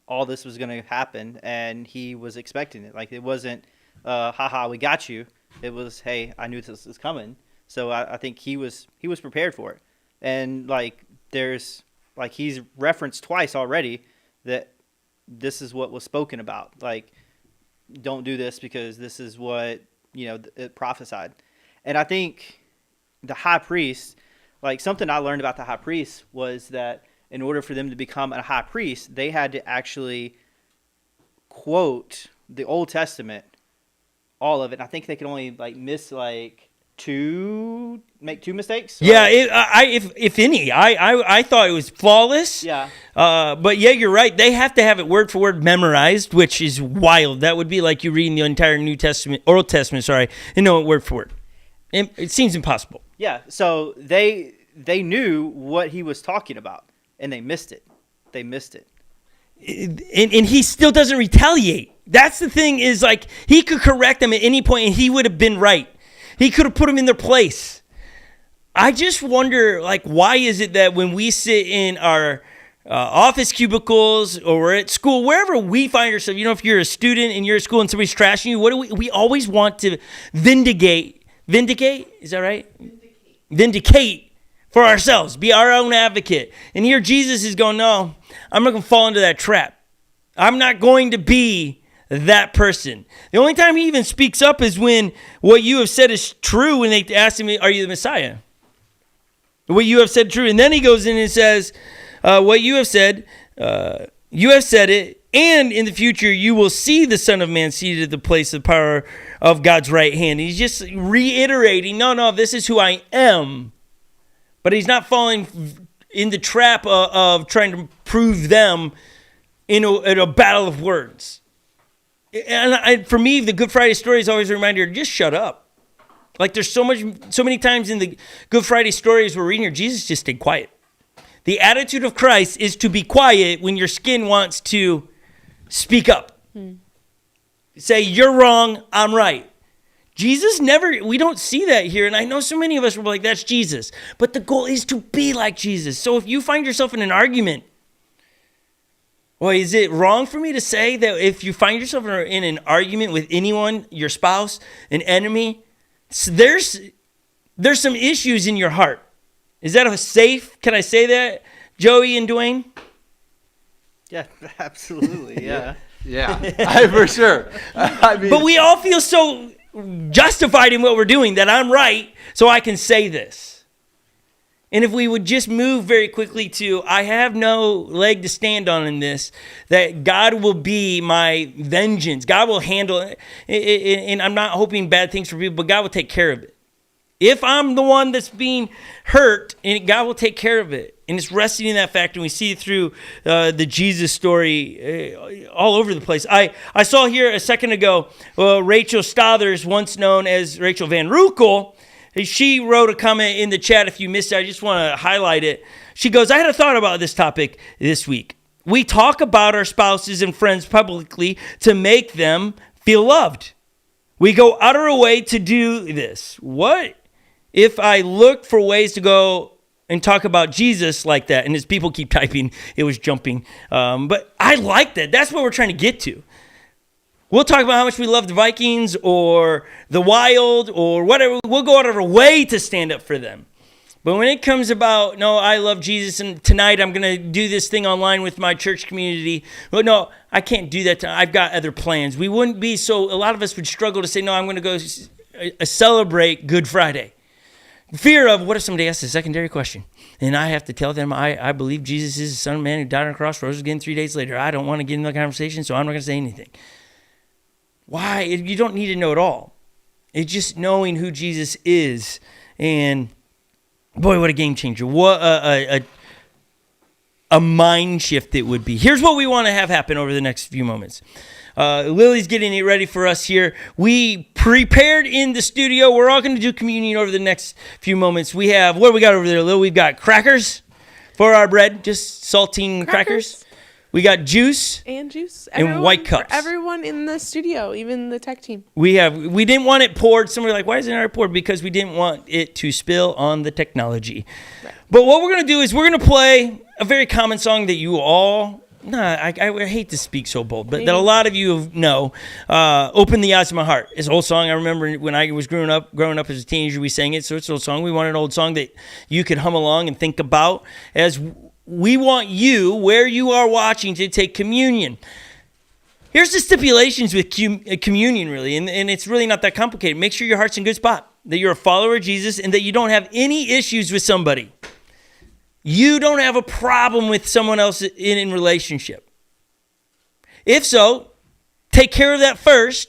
all this was going to happen, and he was expecting it. Like, it wasn't, haha, we got you. It was, hey, I knew this was coming. So I think he was prepared for it. And there's he's referenced twice already that this is what was spoken about. Don't do this because this is what, it prophesied. And I think the high priest, something I learned about the high priest was that in order for them to become a high priest, they had to actually quote the Old Testament, all of it. And I think they could only miss make two mistakes. Yeah, if any, I thought it was flawless. Yeah. But yeah, you're right. They have to have it word for word memorized, which is wild. That would be like you reading the entire Old Testament, and know it word for word. It seems impossible. Yeah. So they knew what he was talking about, and they missed it. they missed it. And he still doesn't retaliate. That's the thing, is like, he could correct them at any point and he would have been right. He could have put them in their place. I just wonder, like, why is it that when we sit in our office cubicles or we're at school, wherever we find ourselves, if you're a student and you're at school and somebody's trashing you, what do we always want to vindicate, is that right? Vindicate for ourselves, be our own advocate. And here Jesus is going, no, I'm not going to fall into that trap. I'm not going to be that person. The only time he even speaks up is when what you have said is true, when they ask him, are you the Messiah? What you have said true. And then he goes in and says, what you have said it, and in the future you will see the Son of Man seated at the place of power of God's right hand. He's just reiterating, no, this is who I am. But he's not falling in the trap of trying to prove them in a battle of words. And for me, the Good Friday story is always a reminder, just shut up. Like, there's so many times in the Good Friday stories we're reading here, Jesus just stayed quiet. The attitude of Christ is to be quiet when your skin wants to speak up. Say, you're wrong, I'm right. Jesus we don't see that here. And I know so many of us were like, that's Jesus. But the goal is to be like Jesus. So if you find yourself in an argument, well, is it wrong for me to say that if you find yourself in an argument with anyone, your spouse, an enemy, there's some issues in your heart? Is that safe? Can I say that, Joey and Dwayne? Yeah, absolutely. Yeah. Yeah, for sure. I mean, but we all feel so justified in what we're doing that I'm right, so I can say this. And if we would just move very quickly to, I have no leg to stand on in this, that God will be my vengeance. God will handle it. And I'm not hoping bad things for people, but God will take care of it. If I'm the one that's being hurt, and God will take care of it. And it's resting in that fact, and we see it through the Jesus story all over the place. I saw here a second ago, Rachel Stothers, once known as Rachel Van Roekel, she wrote a comment in the chat. If you missed it, I just want to highlight it. She goes, I had a thought about this topic this week. We talk about our spouses and friends publicly to make them feel loved. We go out of our way to do this. What if I look for ways to go and talk about Jesus like that? And as people keep typing, it was jumping. But I like that. That's what we're trying to get to. We'll talk about how much we love the Vikings or the Wild or whatever. We'll go out of our way to stand up for them. But when it comes about, no, I love Jesus, and tonight I'm going to do this thing online with my church community. Well, no, I can't do that. I've got other plans. We wouldn't be so, a lot of us would struggle to say, no, I'm going to go celebrate Good Friday. Fear of, what if somebody asks a secondary question? And I have to tell them, I believe Jesus is the Son of Man who died on a cross, rose again 3 days later. I don't want to get into that conversation, so I'm not going to say anything. Why? You don't need to know it all. It's just knowing who Jesus is. And boy, what a game changer. What a mind shift it would be. Here's what we want to have happen over the next few moments. Lily's getting it ready for us here. We prepared in the studio. We're all going to do communion over the next few moments. We have, what do we got over there, Lil? We've got crackers for our bread, just saltine crackers. We got juice And juice. and white cups. For everyone in the studio, even the tech team. We didn't want it poured. Somebody like, why isn't it poured? Because we didn't want it to spill on the technology. Right. But what we're going to do is we're going to play a very common song that you all, I hate to speak so bold, but that a lot of you know. Open the Eyes of My Heart. It's an old song. I remember when I was growing up as a teenager, we sang it. So it's an old song. We wanted an old song that you could hum along and think about as we want you, where you are watching, to take communion. Here's the stipulations with communion, really, and it's really not that complicated. Make sure your heart's in a good spot, that you're a follower of Jesus, and that you don't have any issues with somebody. You don't have a problem with someone else in relationship. If so, take care of that first.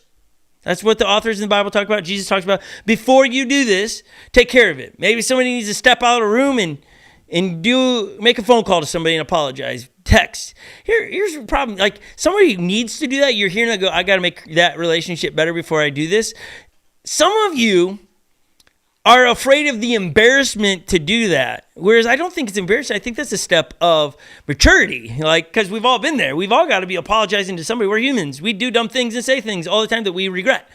That's what the authors in the Bible talk about. Jesus talks about. Before you do this, take care of it. Maybe somebody needs to step out of the room and make a phone call to somebody and apologize. Text. Here's the problem. Like, somebody needs to do that. You're here and go, I got to make that relationship better before I do this. Some of you are afraid of the embarrassment to do that. Whereas I don't think it's embarrassing. I think that's a step of maturity. Like, because we've all been there. We've all got to be apologizing to somebody. We're humans. We do dumb things and say things all the time that we regret.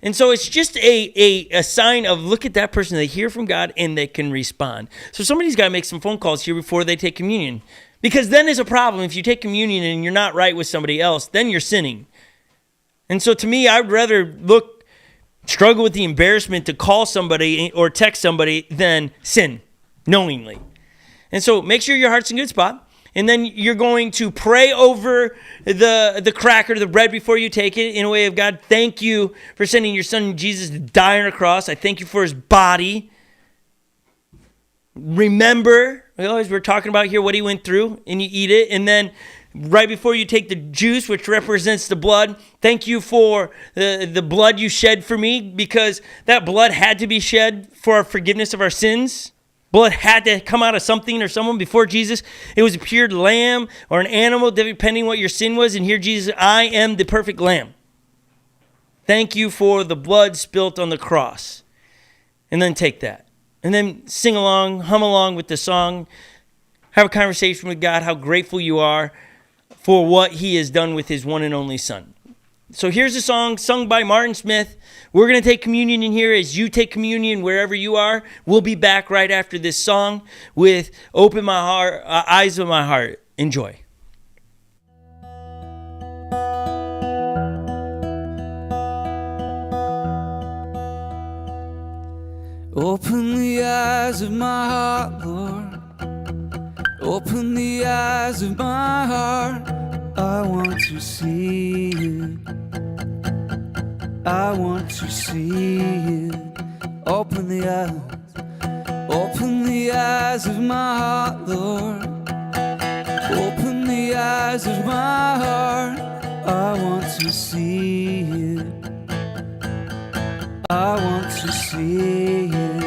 And so it's just a sign of, look at that person. They hear from God and they can respond. So somebody's got to make some phone calls here before they take communion. Because then there's a problem. If you take communion and you're not right with somebody else, then you're sinning. And so to me, I'd rather struggle with the embarrassment to call somebody or text somebody than sin knowingly. And so make sure your heart's in a good spot. And then you're going to pray over the cracker, the bread, before you take it in a way of, God, thank you for sending your son Jesus to die on a cross. I thank you for his body. Remember, as we're talking about here, what he went through, and you eat it. And then right before you take the juice, which represents the blood, thank you for the blood you shed for me, because that blood had to be shed for our forgiveness of our sins. Blood had to come out of something or someone before Jesus. It was a pure lamb or an animal, depending what your sin was. And here Jesus, I am the perfect lamb. Thank you for the blood spilt on the cross. And then take that. And then sing along, hum along with the song. Have a conversation with God, how grateful you are for what he has done with his one and only son. So here's a song sung by Martin Smith. We're going to take communion in here as you take communion wherever you are. We'll be back right after this song with Open My Heart, Eyes of My Heart. Enjoy. Open the eyes of my heart, Lord. Open the eyes of my heart. I want to see you. I want to see you. Open the eyes of my heart, Lord. Open the eyes of my heart. I want to see you. I want to see you.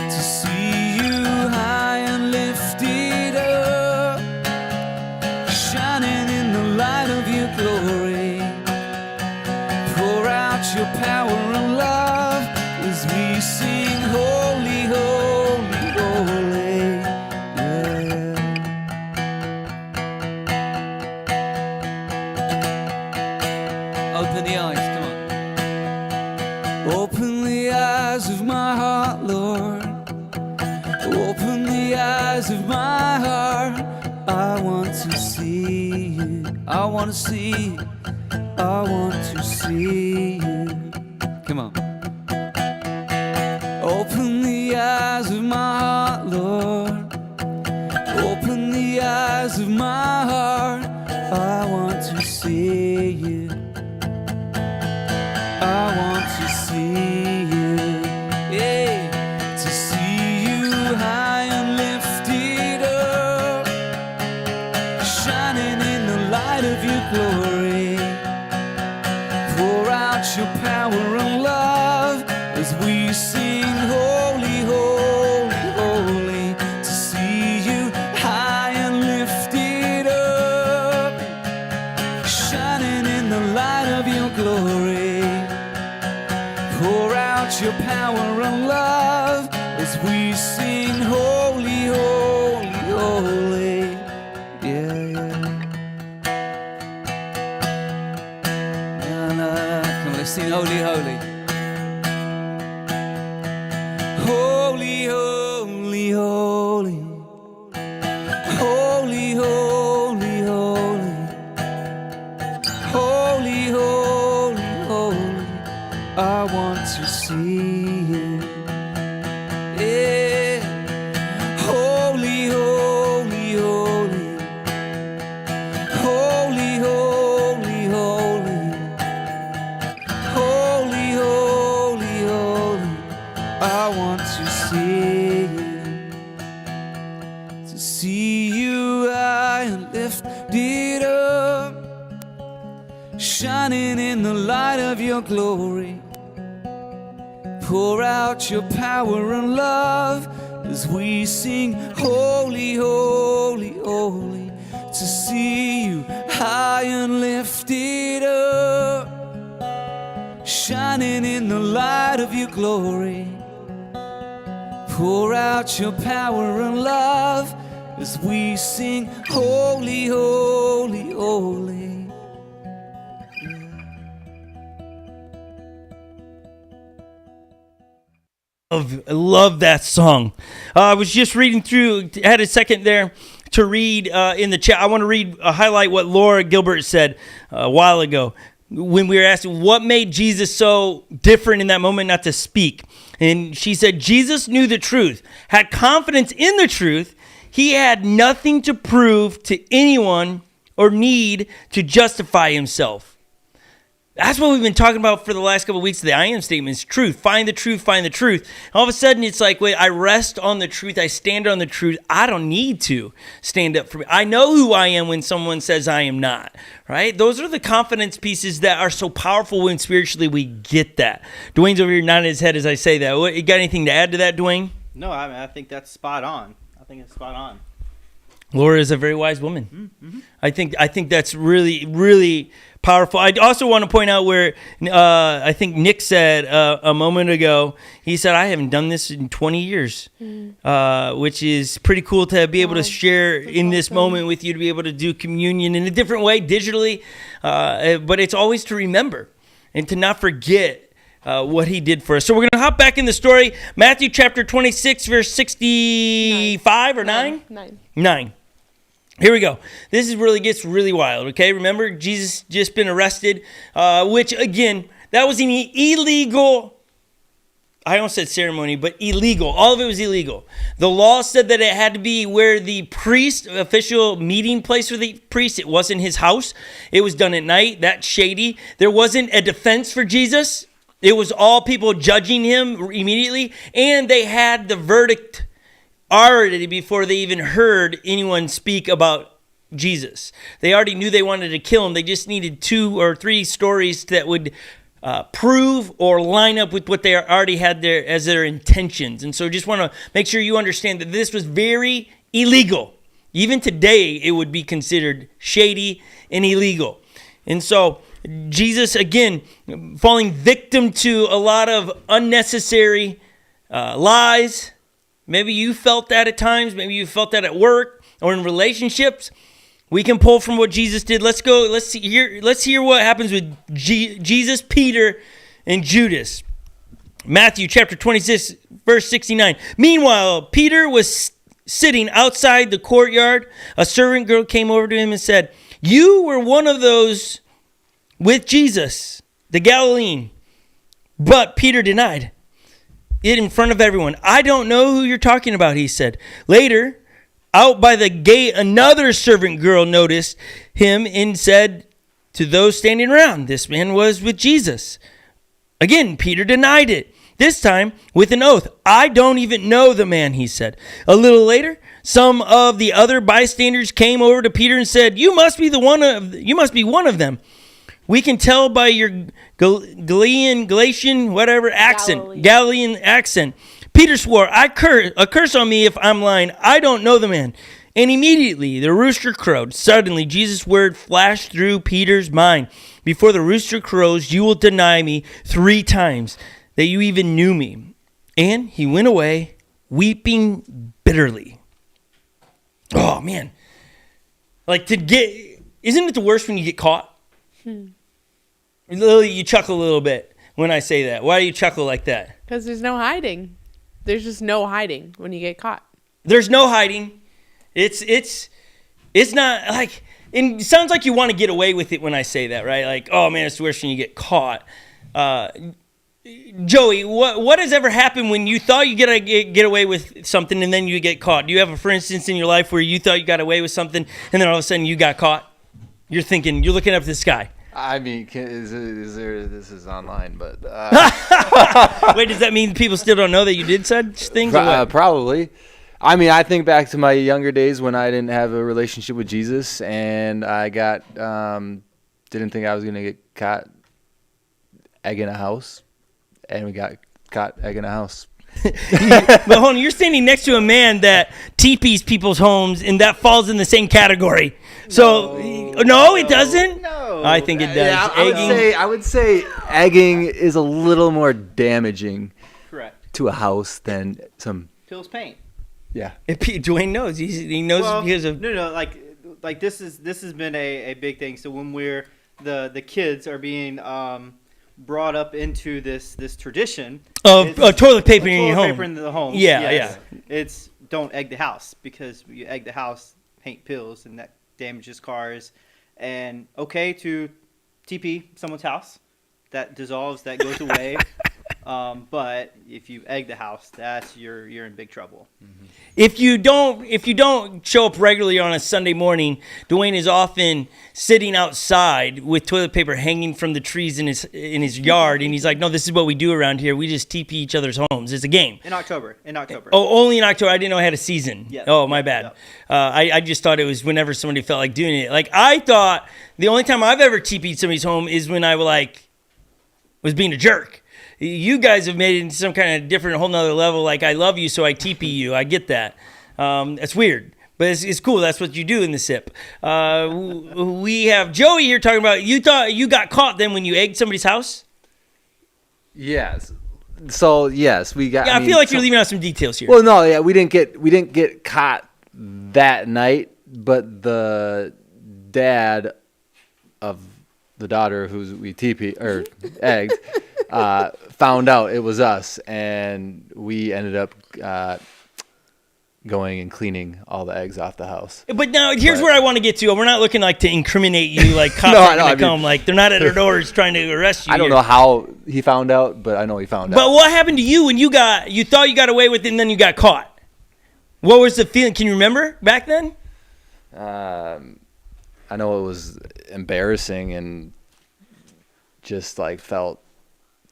To see you high and lifted up, shining in the light of your glory. Pour out your power and love as we sing holy, holy, holy. Yeah. Open the eyes, come on. Open the eyes of my heart, Lord. Open the eyes of my heart. I want to see you. I want to see you. I want to see you. Come on. Open the eyes of my heart, Lord. Open the eyes of my heart. I want to see you. I want to see you. Yeah. To see you high and lifted up, shining in the light of your glory. Pour out your power and love as we sing holy, holy, holy. To see you high and lifted up, shining in the light of your glory. Pour out your power and love as we sing holy, holy, holy. Yeah, yeah. Come on, let's sing holy, holy. Holy, holy, holy. Holy, holy, holy. Holy, holy, holy. I want to see you. Yeah. Holy, holy, holy. Holy, holy, holy. Holy, holy, holy. I want to see you. To see you high and lifted up, shining in the light of your glory. Pour out your power and love as we sing holy, holy, holy. To see you high and lifted up, shining in the light of your glory. Pour out your power and love as we sing, holy, holy, holy. I love that song. I was just reading through, had a second there to read in the chat. I want to highlight what Laura Gilbert said a while ago when we were asking what made Jesus so different in that moment not to speak. And she said, Jesus knew the truth, had confidence in the truth. He had nothing to prove to anyone or need to justify himself. That's what we've been talking about for the last couple of weeks of the I am statements. Truth. Find the truth. Find the truth. All of a sudden, it's like, wait, I rest on the truth. I stand on the truth. I don't need to stand up for me. I know who I am when someone says I am not, right? Those are the confidence pieces that are so powerful when spiritually we get that. Dwayne's over here nodding his head as I say that. You got anything to add to that, Dwayne? No, I think that's spot on. I think it's spot on. Laura is a very wise woman. Mm-hmm. I think that's really, really powerful. I also want to point out where I think Nick said a moment ago, he said, I haven't done this in 20 years, which is pretty cool to be able to share in this moment with you, to be able to do communion in a different way, digitally. But it's always to remember and to not forget what he did for us. So we're going to hop back in the story. Matthew chapter 26, verse 65 or 9? 9. Here we go. This gets really wild, okay? Remember, Jesus just been arrested, which, again, that was an illegal, I almost said ceremony, but illegal. All of it was illegal. The law said that it had to be where the priest, official meeting place for the priest, it wasn't his house. It was done at night. That's shady. There wasn't a defense for Jesus. It was all people judging him immediately, and they had the verdict already before they even heard anyone speak about Jesus. They already knew they wanted to kill him. They just needed 2 or 3 stories that would prove or line up with what they already had there as their intentions. And so just want to make sure you understand that this was very illegal. Even today, it would be considered shady and illegal. And so Jesus, again, falling victim to a lot of unnecessary lies. Maybe you felt that at times. Maybe you felt that at work or in relationships. We can pull from what Jesus did. Let's go. Let's hear what happens with Jesus, Peter, and Judas. Matthew chapter 26, verse 69. Meanwhile, Peter was sitting outside the courtyard. A servant girl came over to him and said, "You were one of those with Jesus, the Galilean." But Peter denied it in front of everyone. "I don't know who you're talking about," he said. Later, out by the gate, another servant girl noticed him and said to those standing around, "This man was with Jesus." Again, Peter denied it, this time with an oath. "I don't even know the man," he said. A little later, some of the other bystanders came over to Peter and said, You must be one of them. We can tell by your Galilean accent. Peter swore, a curse on me if I'm lying. I don't know the man." And immediately the rooster crowed. Suddenly Jesus' word flashed through Peter's mind. "Before the rooster crows, you will deny me 3 times that you even knew me." And he went away weeping bitterly. Oh, man. Isn't it the worst when you get caught? Lily, you chuckle a little bit when I say that. Why do you chuckle like that? Because there's no hiding. There's just no hiding when you get caught. There's no hiding. It's not like, and it sounds like you want to get away with it when I say that, right? Like, oh man, it's the worst when you get caught. Joey, what has ever happened when you thought you get away with something and then you get caught? Do you have a, for instance, in your life where you thought you got away with something and then all of a sudden you got caught? You're looking up at the sky. I mean, this is online, but... Wait, does that mean people still don't know that you did such things? Probably. I mean, I think back to my younger days when I didn't have a relationship with Jesus, and I didn't think I was going to get caught egging a house, and we got caught egging a house. But hold on, you're standing next to a man that teepees people's homes, and that falls in the same category. So, no, it doesn't? No. I think it does. Yeah, I would say egging is a little more damaging Correct. to a house than some. Pills paint. Yeah. Dwayne knows. He knows Well, because of. no, like this has been a big thing. So when we're the kids are being brought up into this tradition Of toilet paper in your toilet home. paper in the home. Yeah, yes, it's don't egg the house, because you egg the house, paint pills, and that damages cars. And okay to TP someone's house, that dissolves, that goes away. But if you egg the house, you're in big trouble. If you don't show up regularly on a Sunday morning, Dwayne is often sitting outside with toilet paper hanging from the trees in his yard, and he's like, "No, this is what we do around here. We just TP each other's homes. It's a game." In October. Oh, only in October. I didn't know it had a season. Yeah. Oh, my bad. I just thought it was whenever somebody felt like doing it. Like, I thought the only time I've ever TP'd somebody's home is when I was being a jerk. You guys have made it into some kind of different, whole nother level. Like, I love you, so I TP you. I get that. It's weird, but it's cool. That's what you do in the SIP. We have Joey here talking about, you thought you got caught then when you egged somebody's house? Yes. So yes, we got. Yeah, I feel like you're leaving out some details here. Well, no, yeah, we didn't get caught that night, but the dad of the daughter who we TP or egged found out it was us, and we ended up going and cleaning all the eggs off the house. But now here's where I want to get to. We're not looking like to incriminate you, like cops No, are no, going to I mean- come. Like, they're not at our doors trying to arrest you. I don't here. know how he found out, but I know he found But out. what happened to you when you thought you got away with it and then you got caught? What was the feeling? Can you remember back then? I know it was embarrassing and just like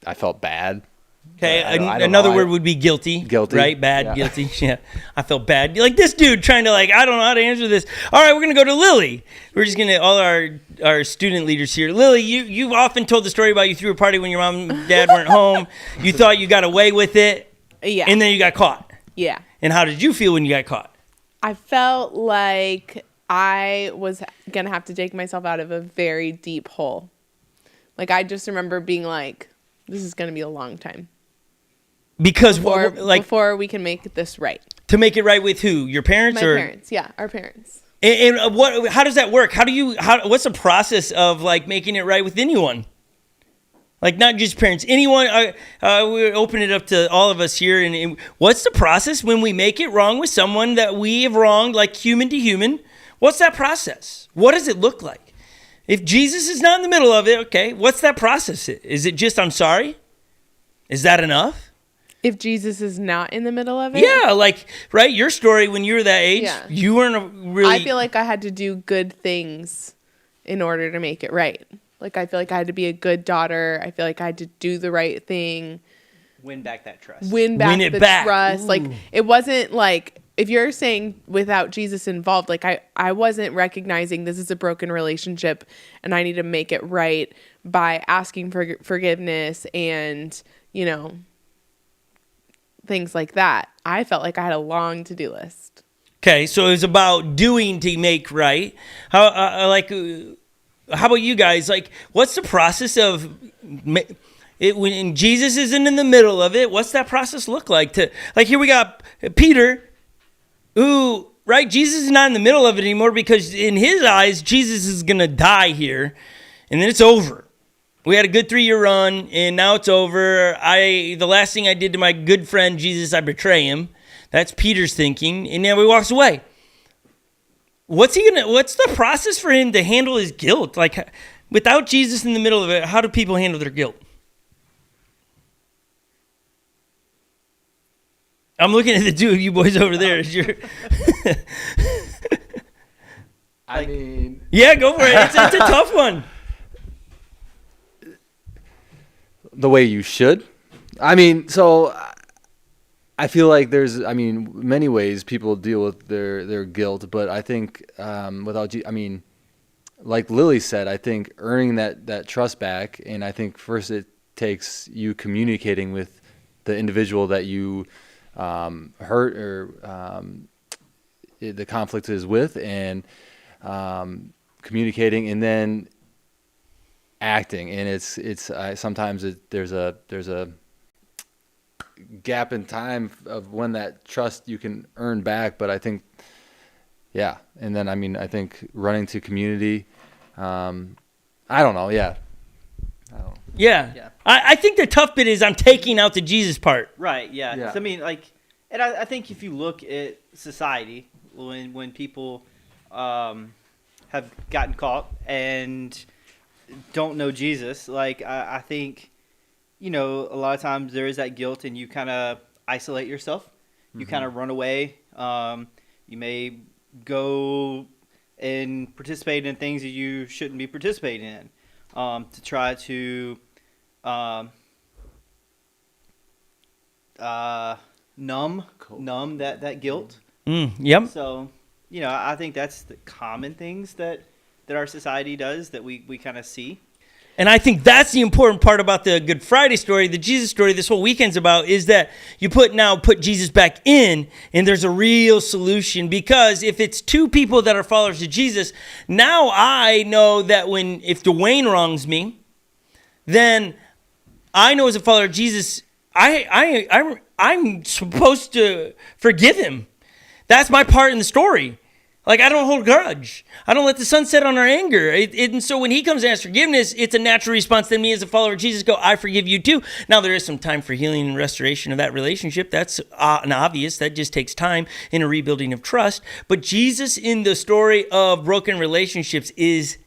I felt bad. Okay, I don't another know. word would be guilty. Guilty. Right? Bad, Yeah. guilty. Yeah, I felt bad. Like this dude trying to I don't know how to answer this. All right, we're going to go to Lily. We're just going to, all our student leaders here. Lily, you've often told the story about you threw a party when your mom and dad weren't home. You thought you got away with it. Yeah. And then you got caught. Yeah. And how did you feel when you got caught? I felt like I was going to have to dig myself out of a very deep hole. Like, I just remember being like, this is going to be a long time Because before we can make this right. to make it right with who? Your parents My or parents. Yeah, our parents. And how does that work? What's the process of making it right with anyone? Like, not just parents, anyone. We open it up to all of us here. And what's the process when we make it wrong with someone that we have wronged, like human to human? What's that process? What does it look like? If Jesus is not in the middle of it, okay, what's that process? Is it just, I'm sorry? Is that enough? If Jesus is not in the middle of it? Yeah, right? Your story when you were that age, Yeah. you weren't really. I feel like I had to do good things in order to make it right. Like, I feel like I had to be a good daughter. I feel like I had to do the right thing. Win back that trust. Win back it the back. trust. Ooh. Like, it wasn't like, if you're saying without Jesus involved, like, I wasn't recognizing this is a broken relationship and I need to make it right by asking for forgiveness and, things like that. I felt like I had a long to-do list. Okay, so it was about doing to make right. How about you guys? Like, what's the process of it when Jesus isn't in the middle of it? What's that process look like? Here we got Peter, who, right? Jesus is not in the middle of it anymore because in his eyes, Jesus is gonna die here, and then it's over. We had a good 3-year run, and now it's over. The last thing I did to my good friend Jesus, I betray him. That's Peter's thinking, and now he walks away. What's the process for him to handle his guilt? Like, without Jesus in the middle of it, how do people handle their guilt? I'm looking at the two of you boys over there. I mean, Yeah, go for it. It's a tough one. the way you should. I mean, so I feel like there's, many ways people deal with their guilt, but I think like Lily said, I think earning that trust back, and I think first it takes you communicating with the individual that you hurt or the conflict is with, and communicating, and then acting, and it's sometimes there's a gap in time of when that trust you can earn back. But I think, yeah, and then I think running to community, I don't know, yeah. I don't know. Yeah. Yeah. I think the tough bit is I'm taking out the Jesus part. Right. Yeah. Yeah. 'Cause, I mean, like, and I think if you look at society, when people have gotten caught and don't know Jesus, like I think, a lot of times there is that guilt, and you kind of isolate yourself. You kind of run away. You may go and participate in things that you shouldn't be participating in, to try to numb that guilt. Yep. So, I think that's the common things that our society does that we kind of see. And I think that's the important part about the Good Friday story, the Jesus story this whole weekend's about, is that you put Jesus back in, and there's a real solution. Because if it's two people that are followers of Jesus, now I know that if Dwayne wrongs me, then I know as a follower of Jesus, I'm supposed to forgive him. That's my part in the story. Like, I don't hold a grudge. I don't let the sun set on our anger. And so when he comes and asks forgiveness, it's a natural response to me as a follower of Jesus go, I forgive you too. Now, there is some time for healing and restoration of that relationship. That's an obvious. That just takes time in a rebuilding of trust. But Jesus in the story of broken relationships is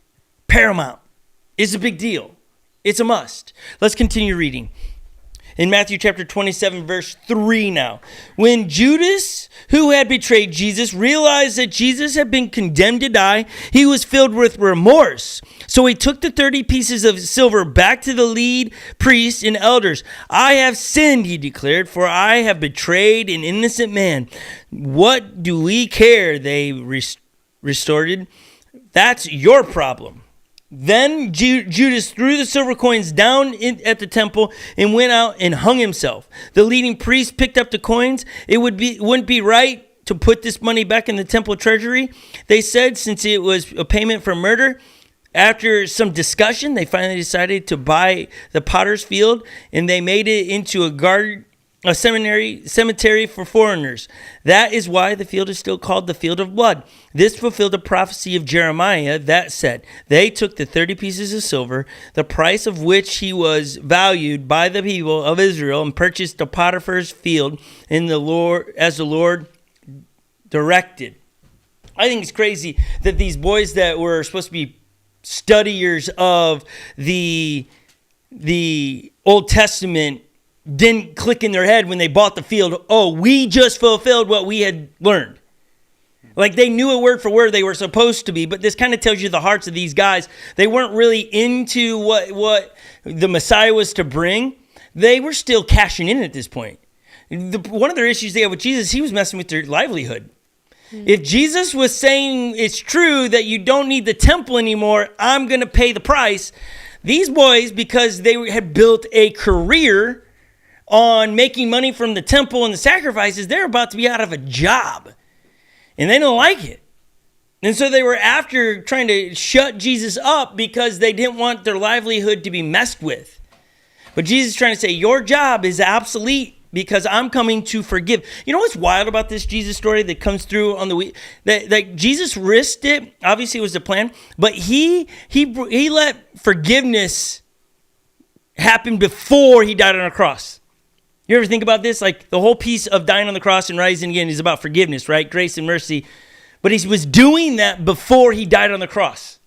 paramount. It's a big deal. It's a must. Let's continue reading. In Matthew chapter 27, verse 3 now. When Judas, who had betrayed Jesus, realized that Jesus had been condemned to die, he was filled with remorse. So he took the 30 pieces of silver back to the lead priests and elders. I have sinned, he declared, for I have betrayed an innocent man. What do we care? They retorted. That's your problem. Then Judas threw the silver coins down at the temple and went out and hung himself. The leading priest picked up the coins. It wouldn't be right to put this money back in the temple treasury, they said, since it was a payment for murder. After some discussion, they finally decided to buy the potter's field, and they made it into a cemetery for foreigners. That is why the field is still called the Field of Blood. This fulfilled the prophecy of Jeremiah that said, they took the 30 pieces of silver, the price of which he was valued by the people of Israel, and purchased the Potiphar's field as the Lord directed. I think it's crazy that these boys that were supposed to be studiers of the Old Testament didn't click in their head when they bought the field. Oh, we just fulfilled what we had learned. Like, they knew it word for word they were supposed to be, but this kind of tells you the hearts of these guys. They weren't really into what the Messiah was to bring. They were still cashing in at this point. One of their issues they had with Jesus, he was messing with their livelihood. If Jesus was saying it's true that you don't need the temple anymore, I'm going to pay the price. These boys, because they had built a career on making money from the temple and the sacrifices, they're about to be out of a job. And they don't like it. And so they were after trying to shut Jesus up because they didn't want their livelihood to be messed with. But Jesus is trying to say, your job is obsolete because I'm coming to forgive. You know what's wild about this Jesus story that comes through on the week? That Jesus risked it. Obviously, it was the plan. But he let forgiveness happen before he died on a cross. You ever think about this? Like, the whole piece of dying on the cross and rising again is about forgiveness, right? Grace and mercy. But he was doing that before he died on the cross.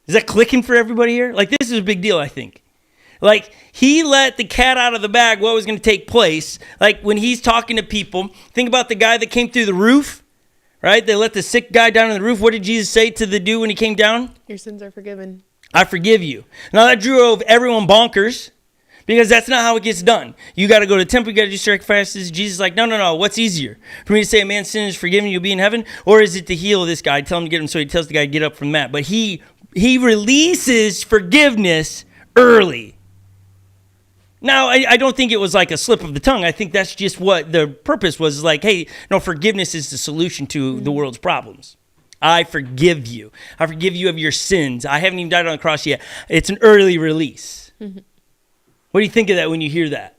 Is that clicking for everybody here? Like, this is a big deal, I think. Like, he let the cat out of the bag what was going to take place. Like, when he's talking to people, think about the guy that came through the roof, right? They let the sick guy down on the roof. What did Jesus say to the dude when he came down? Your sins are forgiven. I forgive you. Now, that drove everyone bonkers. Because that's not how it gets done. You got to go to the temple, you got to do sacrifices. Jesus is like, no. What's easier? For me to say a man's sin is forgiven, you'll be in heaven? Or is it to heal this guy, tell him to get him, so he tells the guy to get up from that. But he releases forgiveness early. Now, I don't think it was like a slip of the tongue. I think that's just what the purpose was. Like, hey, no, forgiveness is the solution to the world's problems. I forgive you. I forgive you of your sins. I haven't even died on the cross yet. It's an early release. What do you think of that when you hear that?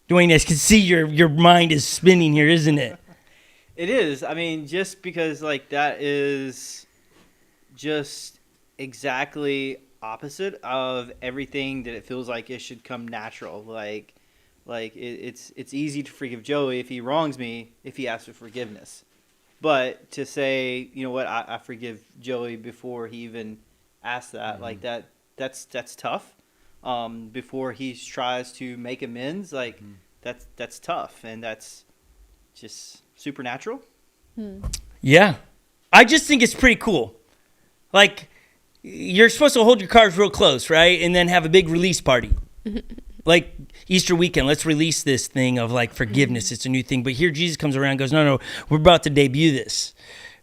Dwayne, I can see your mind is spinning here, isn't it? It is. I mean, just because like that is just exactly opposite of everything that it feels like it should come natural. It's easy to forgive Joey if he wrongs me, if he asks for forgiveness. But to say, you know what, I forgive Joey before he even asks that, like that's tough. Before he tries to make amends, like that's tough, and that's just supernatural. Yeah. I just think it's pretty cool. Like, you're supposed to hold your cards real close, right? And then have a big release party. Like Easter weekend, let's release this thing of like forgiveness. It's a new thing. But here Jesus comes around and goes, no, we're about to debut this.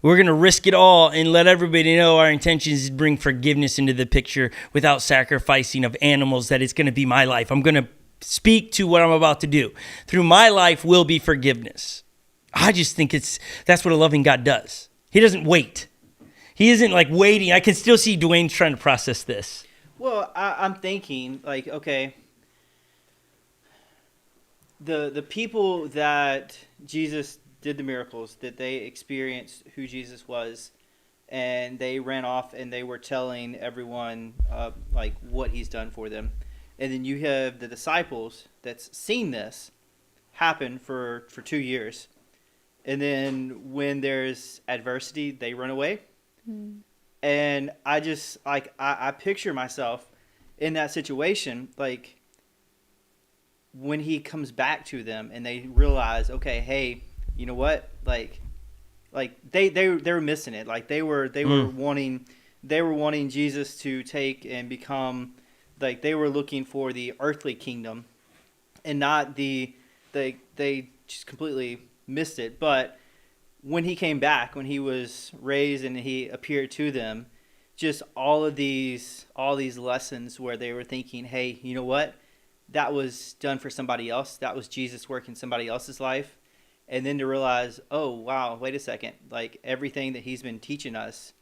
We're going to risk it all and let everybody know our intention is to bring forgiveness into the picture without sacrificing of animals, that it's going to be my life. I'm going to speak to what I'm about to do. Through my life will be forgiveness. I just think that's what a loving God does. He doesn't wait. He isn't like waiting. I can still see Dwayne trying to process this. Well, I'm thinking like, okay, the people that Jesus did the miracles, that they experienced who Jesus was, and they ran off and they were telling everyone like what he's done for them. And then you have the disciples that's seen this happen for 2 years. And then when there's adversity, they run away. And I just like I picture myself in that situation, like when he comes back to them and they realize, okay, hey, you know what? Like they were missing it. Like they were wanting Jesus to take and become, like they were looking for the earthly kingdom and not they just completely missed it. But when he came back, when he was raised and he appeared to them, just all these lessons where they were thinking, hey, you know what? That was done for somebody else. That was Jesus working somebody else's life. And then to realize, oh, wow, wait a second. Like everything that he's been teaching us,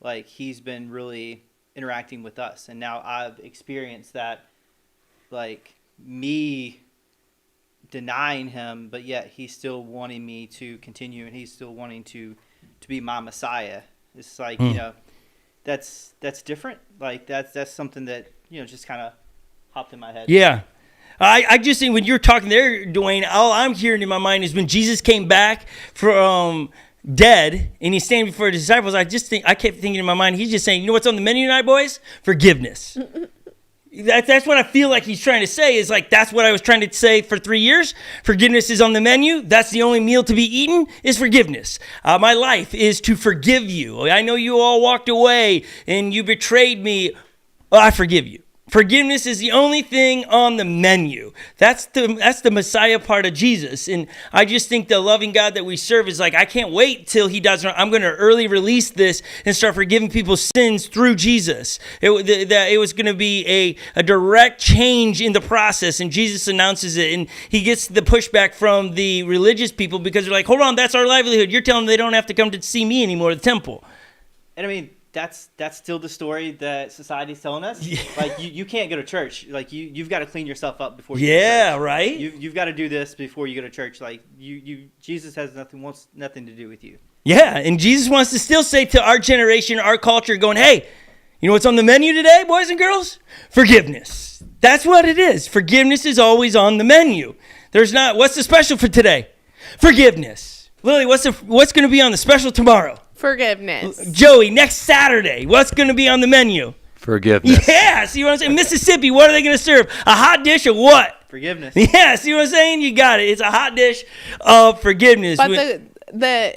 like he's been really interacting with us. And now I've experienced that, like me denying him, but yet he's still wanting me to continue, and he's still wanting to be my Messiah. It's like, you know, that's different. Like that's something that, you know, just kind of hopped in my head. Yeah. I just think when you're talking there, Dwayne, all I'm hearing in my mind is when Jesus came back from dead and he's standing before the disciples, I kept thinking in my mind, he's just saying, you know what's on the menu tonight, boys? Forgiveness. That's what I feel like he's trying to say, is like, that's what I was trying to say for 3 years. Forgiveness is on the menu. That's the only meal to be eaten, is forgiveness. My life is to forgive you. I know you all walked away and you betrayed me. Well, I forgive you. Forgiveness is the only thing on the menu. That's the Messiah part of Jesus. And I just think the loving God that we serve is like, I can't wait till he does. I'm going to early release this and start forgiving people's sins through Jesus. It was going to be a direct change in the process. And Jesus announces it. And he gets the pushback from the religious people because they're like, hold on, that's our livelihood. You're telling them they don't have to come to see me anymore, the temple. And I mean, that's still the story that society's telling us. Yeah. Like you can't go to church. Like you've got to clean yourself up before you go to church. Right. You've got to do this before you go to church. Like Jesus wants nothing to do with you. Yeah, and Jesus wants to still say to our generation, our culture, going, hey, you know what's on the menu today, boys and girls? Forgiveness. That's what it is. Forgiveness is always on the menu. There's not, what's the special for today? Forgiveness. Lily, what's going to be on the special tomorrow? Forgiveness. Joey, next Saturday, what's going to be on the menu? Forgiveness. Yeah, see what I'm saying? Mississippi, what are they going to serve? A hot dish of what? Forgiveness. Yeah, see what I'm saying? You got it. It's a hot dish of forgiveness. But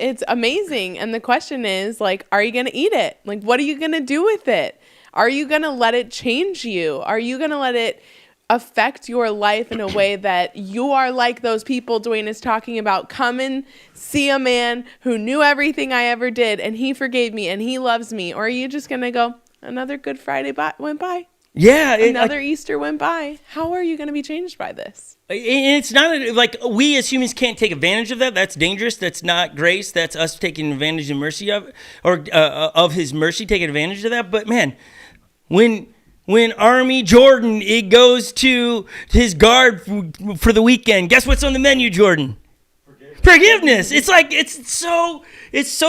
it's amazing. And the question is, like, are you going to eat it? Like, what are you going to do with it? Are you going to let it change you? Are you going to let it affect your life in a way that you are like those people Dwayne is talking about? Come and see a man who knew everything I ever did, and he forgave me, and he loves me. Or are you just going to go, another Good Friday went by? Yeah. Another Easter went by. How are you going to be changed by this? And it's not like we as humans can't take advantage of that. That's dangerous. That's not grace. That's us taking advantage of mercy of his mercy, taking advantage of that. But man, when Army Jordan, it goes to his guard for the weekend, guess what's on the menu, Jordan? Forgiveness. It's like it's so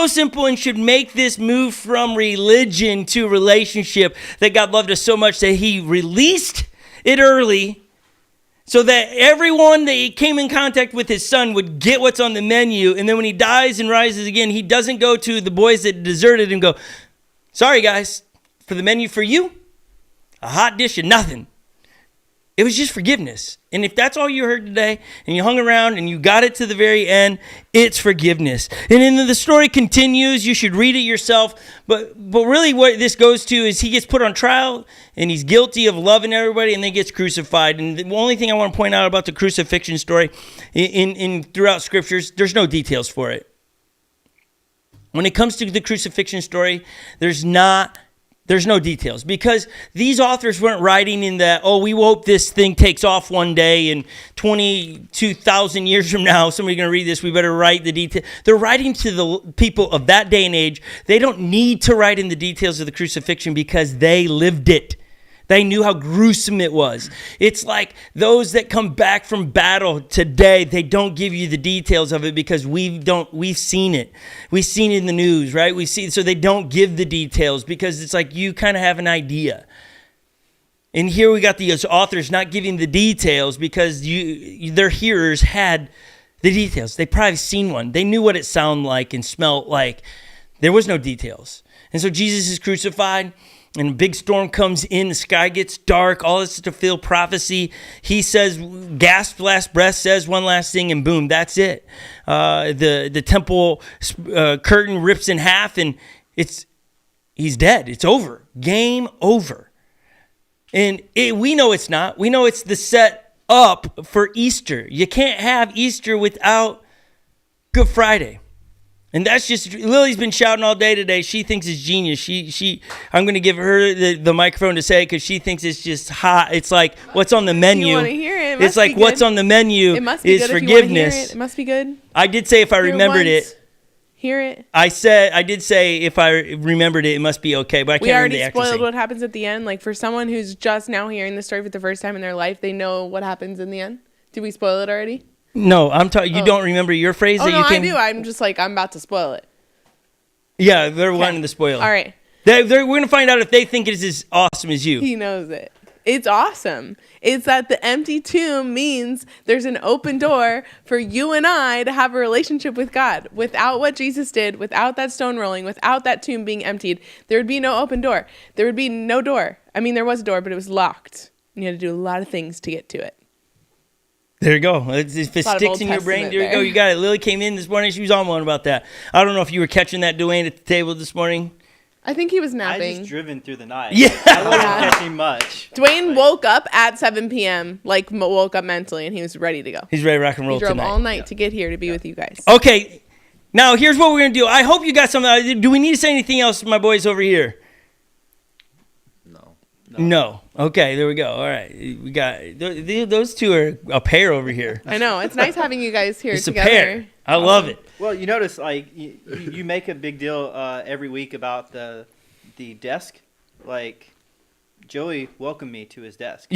simple and should make this move from religion to relationship, that God loved us so much that he released it early so that everyone that he came in contact with his son would get what's on the menu. And then when he dies and rises again, he doesn't go to the boys that deserted him and go, sorry guys, for the menu for you, a hot dish of nothing. It was just forgiveness. And if that's all you heard today and you hung around and you got it to the very end, it's forgiveness. And then the story continues. You should read it yourself. But really what this goes to is he gets put on trial and he's guilty of loving everybody and then gets crucified. And the only thing I want to point out about the crucifixion story in throughout scriptures, there's no details for it. When it comes to the crucifixion story, there's no details, because these authors weren't writing in that, oh, we hope this thing takes off one day and 22,000 years from now, somebody's going to read this, we better write the details. They're writing to the people of that day and age. They don't need to write in the details of the crucifixion because they lived it. They knew how gruesome it was. It's like those that come back from battle today, they don't give you the details of it because we've seen it. We've seen it in the news, right? So they don't give the details because it's like you kind of have an idea. And here we got these authors not giving the details because their hearers had the details. They probably seen one. They knew what it sounded like and smelled like. There was no details. And so Jesus is crucified. And a big storm comes in, the sky gets dark, all this is to fulfill prophecy. He says, gasp last breath, says one last thing, and boom, that's it. The temple curtain rips in half, and he's dead. It's over. Game over. And we know it's not. We know it's the set up for Easter. You can't have Easter without Good Friday. And that's just, Lily's been shouting all day today. She thinks it's genius. I'm going to give her the microphone to say it because she thinks it's just hot. It's like, what's on the menu? You want to hear it? It's like, what's on the menu is forgiveness. It must be good. I did say if I remembered it. Hear it. I did say if I remembered it, it must be okay, but I can't remember the actual We already spoiled scene. what happens at the end. Like for someone who's just now hearing the story for the first time in their life, they know what happens in the end. Did we spoil it already? No, I'm talking. You don't remember your phrase that you came. I do. I'm just like, I'm about to spoil it. Yeah, they're wanting to spoil. All right. We're going to find out if they think it is as awesome as you. He knows it. It's awesome. It's that the empty tomb means there's an open door for you and I to have a relationship with God. Without what Jesus did, without that stone rolling, without that tomb being emptied, there would be no open door. There would be no door. I mean, there was a door, but it was locked. And you had to do a lot of things to get to it. There you go. If it sticks in your brain, there you go. You got it. Lily came in this morning. She was on one about that. I don't know if you were catching that, Dwayne, at the table this morning. I think he was I napping. just driven through the night. Yeah. I wasn't catching much. Dwayne woke up at 7 p.m., woke up mentally, and he was ready to go. He's ready to rock and roll He drove tonight. all night to get here to be with you guys. Okay. Now, here's what we're going to do. I hope you got something. Do we need to say anything else, my boys over here? No. Okay, there we go. All right. We got those two are a pair over here. I know. It's nice having you guys here It's together. a pair. I love it. Well, you notice like you make a big deal every week about the desk. Like Joey welcomed me to his desk.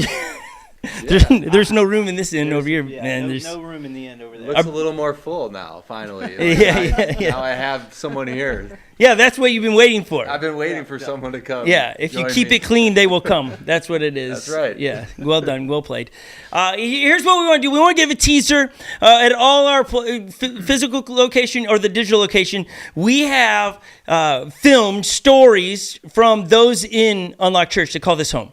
There's no room in this end over here, Yeah, man. no, There's no room in the end over there. Looks a little more full now, finally. Yeah. Now I have someone here. Yeah, that's what you've been waiting for. I've been waiting for someone to come. Yeah, if you join keep me. it clean, they will come. That's what it is. That's right. Yeah, well done, well played. Here's what we want to do. We want to give a teaser at all our physical location or the digital location. We have filmed stories from those in Unlocked Church that call this home.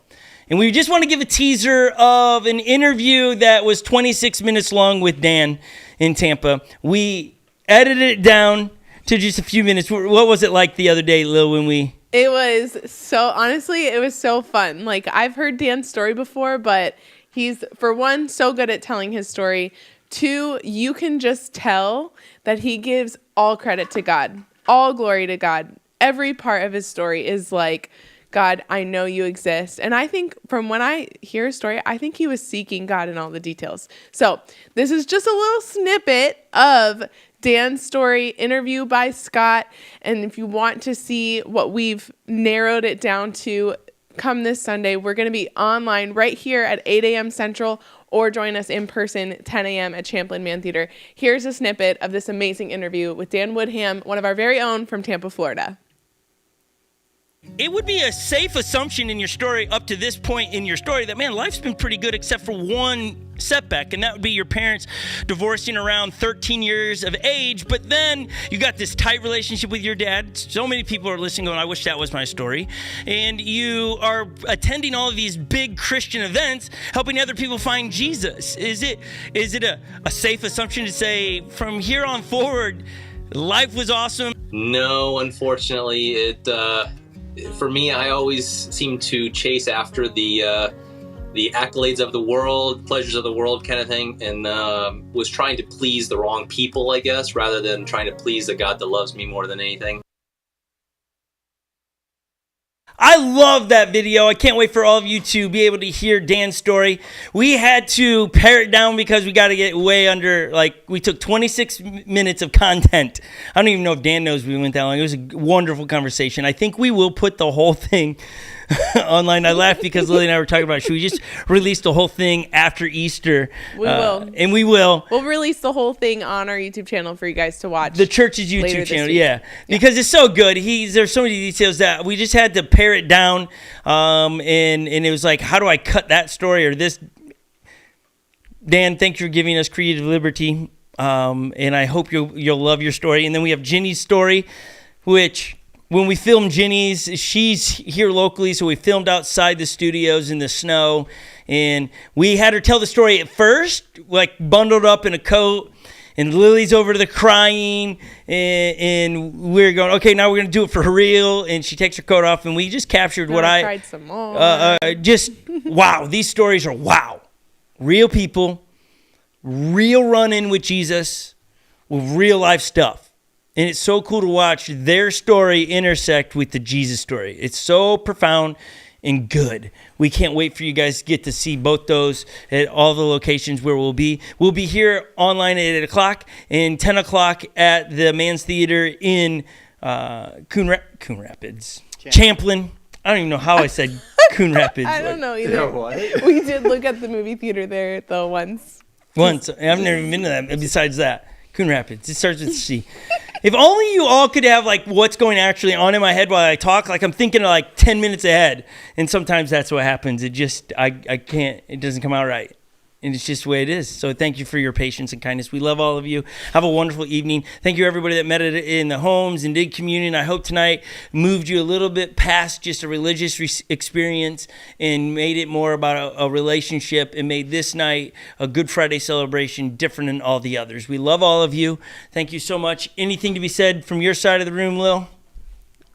And we just want to give a teaser of an interview that was 26 minutes long with Dan in Tampa. We edited it down to just a few minutes. What was it like the other day, Lil, when we... It was so fun. Like, I've heard Dan's story before, but he's, for one, so good at telling his story. Two, you can just tell that he gives all credit to God, all glory to God. Every part of his story is like God, I know you exist. And I think from when I hear a story, I think he was seeking God in all the details. So this is just a little snippet of Dan's story, interview by Scott. And if you want to see what we've narrowed it down to, come this Sunday. We're going to be online right here at 8 a.m. Central, or join us in person 10 a.m. at Champlain Man Theater. Here's a snippet of this amazing interview with Dan Woodham, one of our very own from Tampa, Florida. It would be a safe assumption in your story up to this point in your story that, man, life's been pretty good except for one setback, and that would be your parents divorcing around 13 years of age. But then you got this tight relationship with your dad. So many people are listening going, I wish that was my story. And you are attending all of these big Christian events, helping other people find Jesus. Is it a safe assumption to say from here on forward, life was awesome? No, unfortunately, for me, I always seem to chase after the accolades of the world, pleasures of the world kind of thing, and was trying to please the wrong people, I guess, rather than trying to please the God that loves me more than anything. I love that video. I can't wait for all of you to be able to hear Dan's story. We had to pare it down because we got to get way under, we took 26 minutes of content. I don't even know if Dan knows we went that long. It was a wonderful conversation. I think we will put the whole thing online. I laughed because Lily and I were talking about, should we just release the whole thing after Easter? We will. And we will. We'll release the whole thing on our YouTube channel for you guys to watch. The church's YouTube channel, yeah. Because it's so good. There's so many details that we just had to pare it down. And it was like, how do I cut that story or this? Dan, thanks for giving us creative liberty. And I hope you'll love your story. And then we have Ginny's story, which... when we filmed Ginny's, she's here locally, so we filmed outside the studios in the snow, and we had her tell the story at first, bundled up in a coat, and Lily's over to the crying, and we're going, okay, now we're going to do it for real, and she takes her coat off, and we just captured what I cried some more. Wow, these stories are wow. Real people, real run-in with Jesus, with real life stuff. And it's so cool to watch their story intersect with the Jesus story. It's so profound and good. We can't wait for you guys to get to see both those at all the locations where we'll be. We'll be here online at 8 o'clock and 10 o'clock at the Man's Theater in Coon Rapids. Champlain. I don't even know how I said Coon Rapids. I don't know either. We did look at the movie theater there, though, once. I've never even been to that. Besides that, Coon Rapids. It starts with C. If only you all could have what's going actually on in my head while I talk. I'm thinking 10 minutes ahead. And sometimes that's what happens. It just, I can't, it doesn't come out right. And it's just the way it is. So thank you for your patience and kindness. We love all of you. Have a wonderful evening. Thank you everybody that met in the homes and did communion. I hope tonight moved you a little bit past just a religious experience and made it more about a relationship and made this night a Good Friday celebration different than all the others. We love all of you. Thank you so much. Anything to be said from your side of the room, Lil?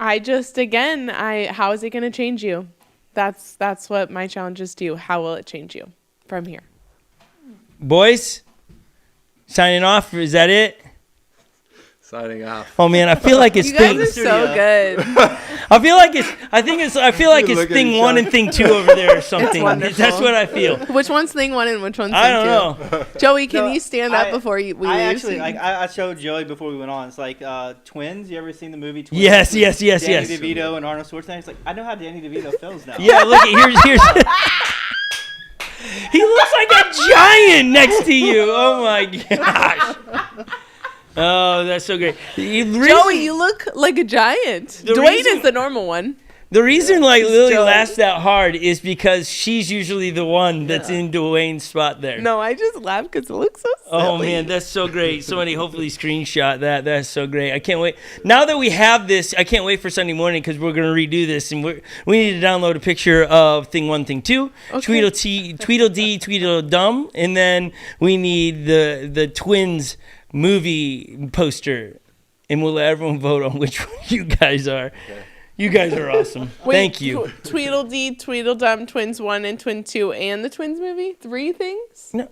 How is it going to change you? That's what my challenge is to you. How will it change you from here? Boys, signing off. Is that it? Signing off. Oh man, I feel like it's you guys are so good. I feel like it's thing 1 and thing 2 over there or something. That's what I feel. Which one's thing 1 and which one's thing 2? I don't know. Joey, can you stand up before we leave? I showed Joey before we went on. It's like Twins. You ever seen the movie Twins? Yes. Danny DeVito and Arnold Schwarzenegger. It's like, I know how Danny DeVito feels now. Yeah, look, here's he looks like a giant next to you. Oh my gosh. Oh, that's so great. Joey, you look like a giant. Dwayne is the normal one. The reason Lily laughs that hard is because she's usually the one that's in Dwayne's spot there. No, I just laugh because it looks so silly. Oh man, that's so great. Somebody hopefully screenshot that. That's so great. I can't wait. Now that we have this, I can't wait for Sunday morning because we're going to redo this. And we need to download a picture of thing 1, thing 2, Tweedledee, Tweedledum. And then we need the Twins movie poster. And we'll let everyone vote on which one you guys are. Okay. You guys are awesome. Thank you. Tweedledee, Tweedledum, Twins 1 and Twin 2, and the Twins movie? 3 things? No.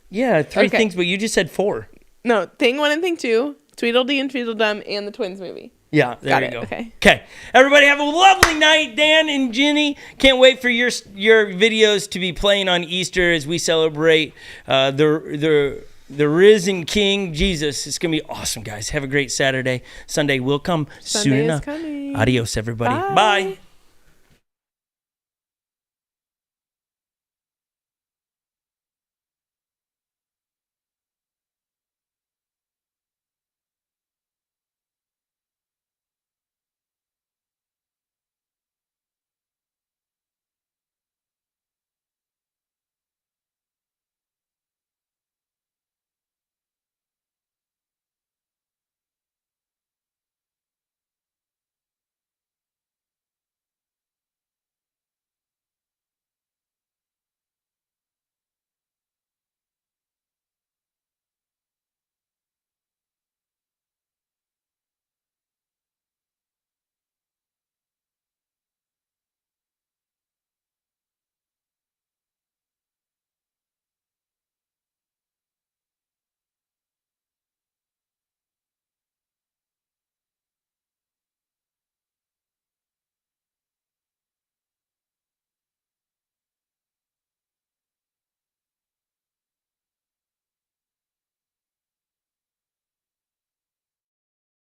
Yeah, 3 things, but you just said 4. No, thing 1 and thing 2, Tweedledee and Tweedledum, and the Twins movie. Yeah, there Got you it, go. okay. Okay. Everybody have a lovely night. Dan and Ginny, can't wait for your videos to be playing on Easter as we celebrate the risen King Jesus. It's going to be awesome, guys. Have a great Saturday. Sunday will come soon Sunday is enough. coming. Adios, everybody. Bye. Bye.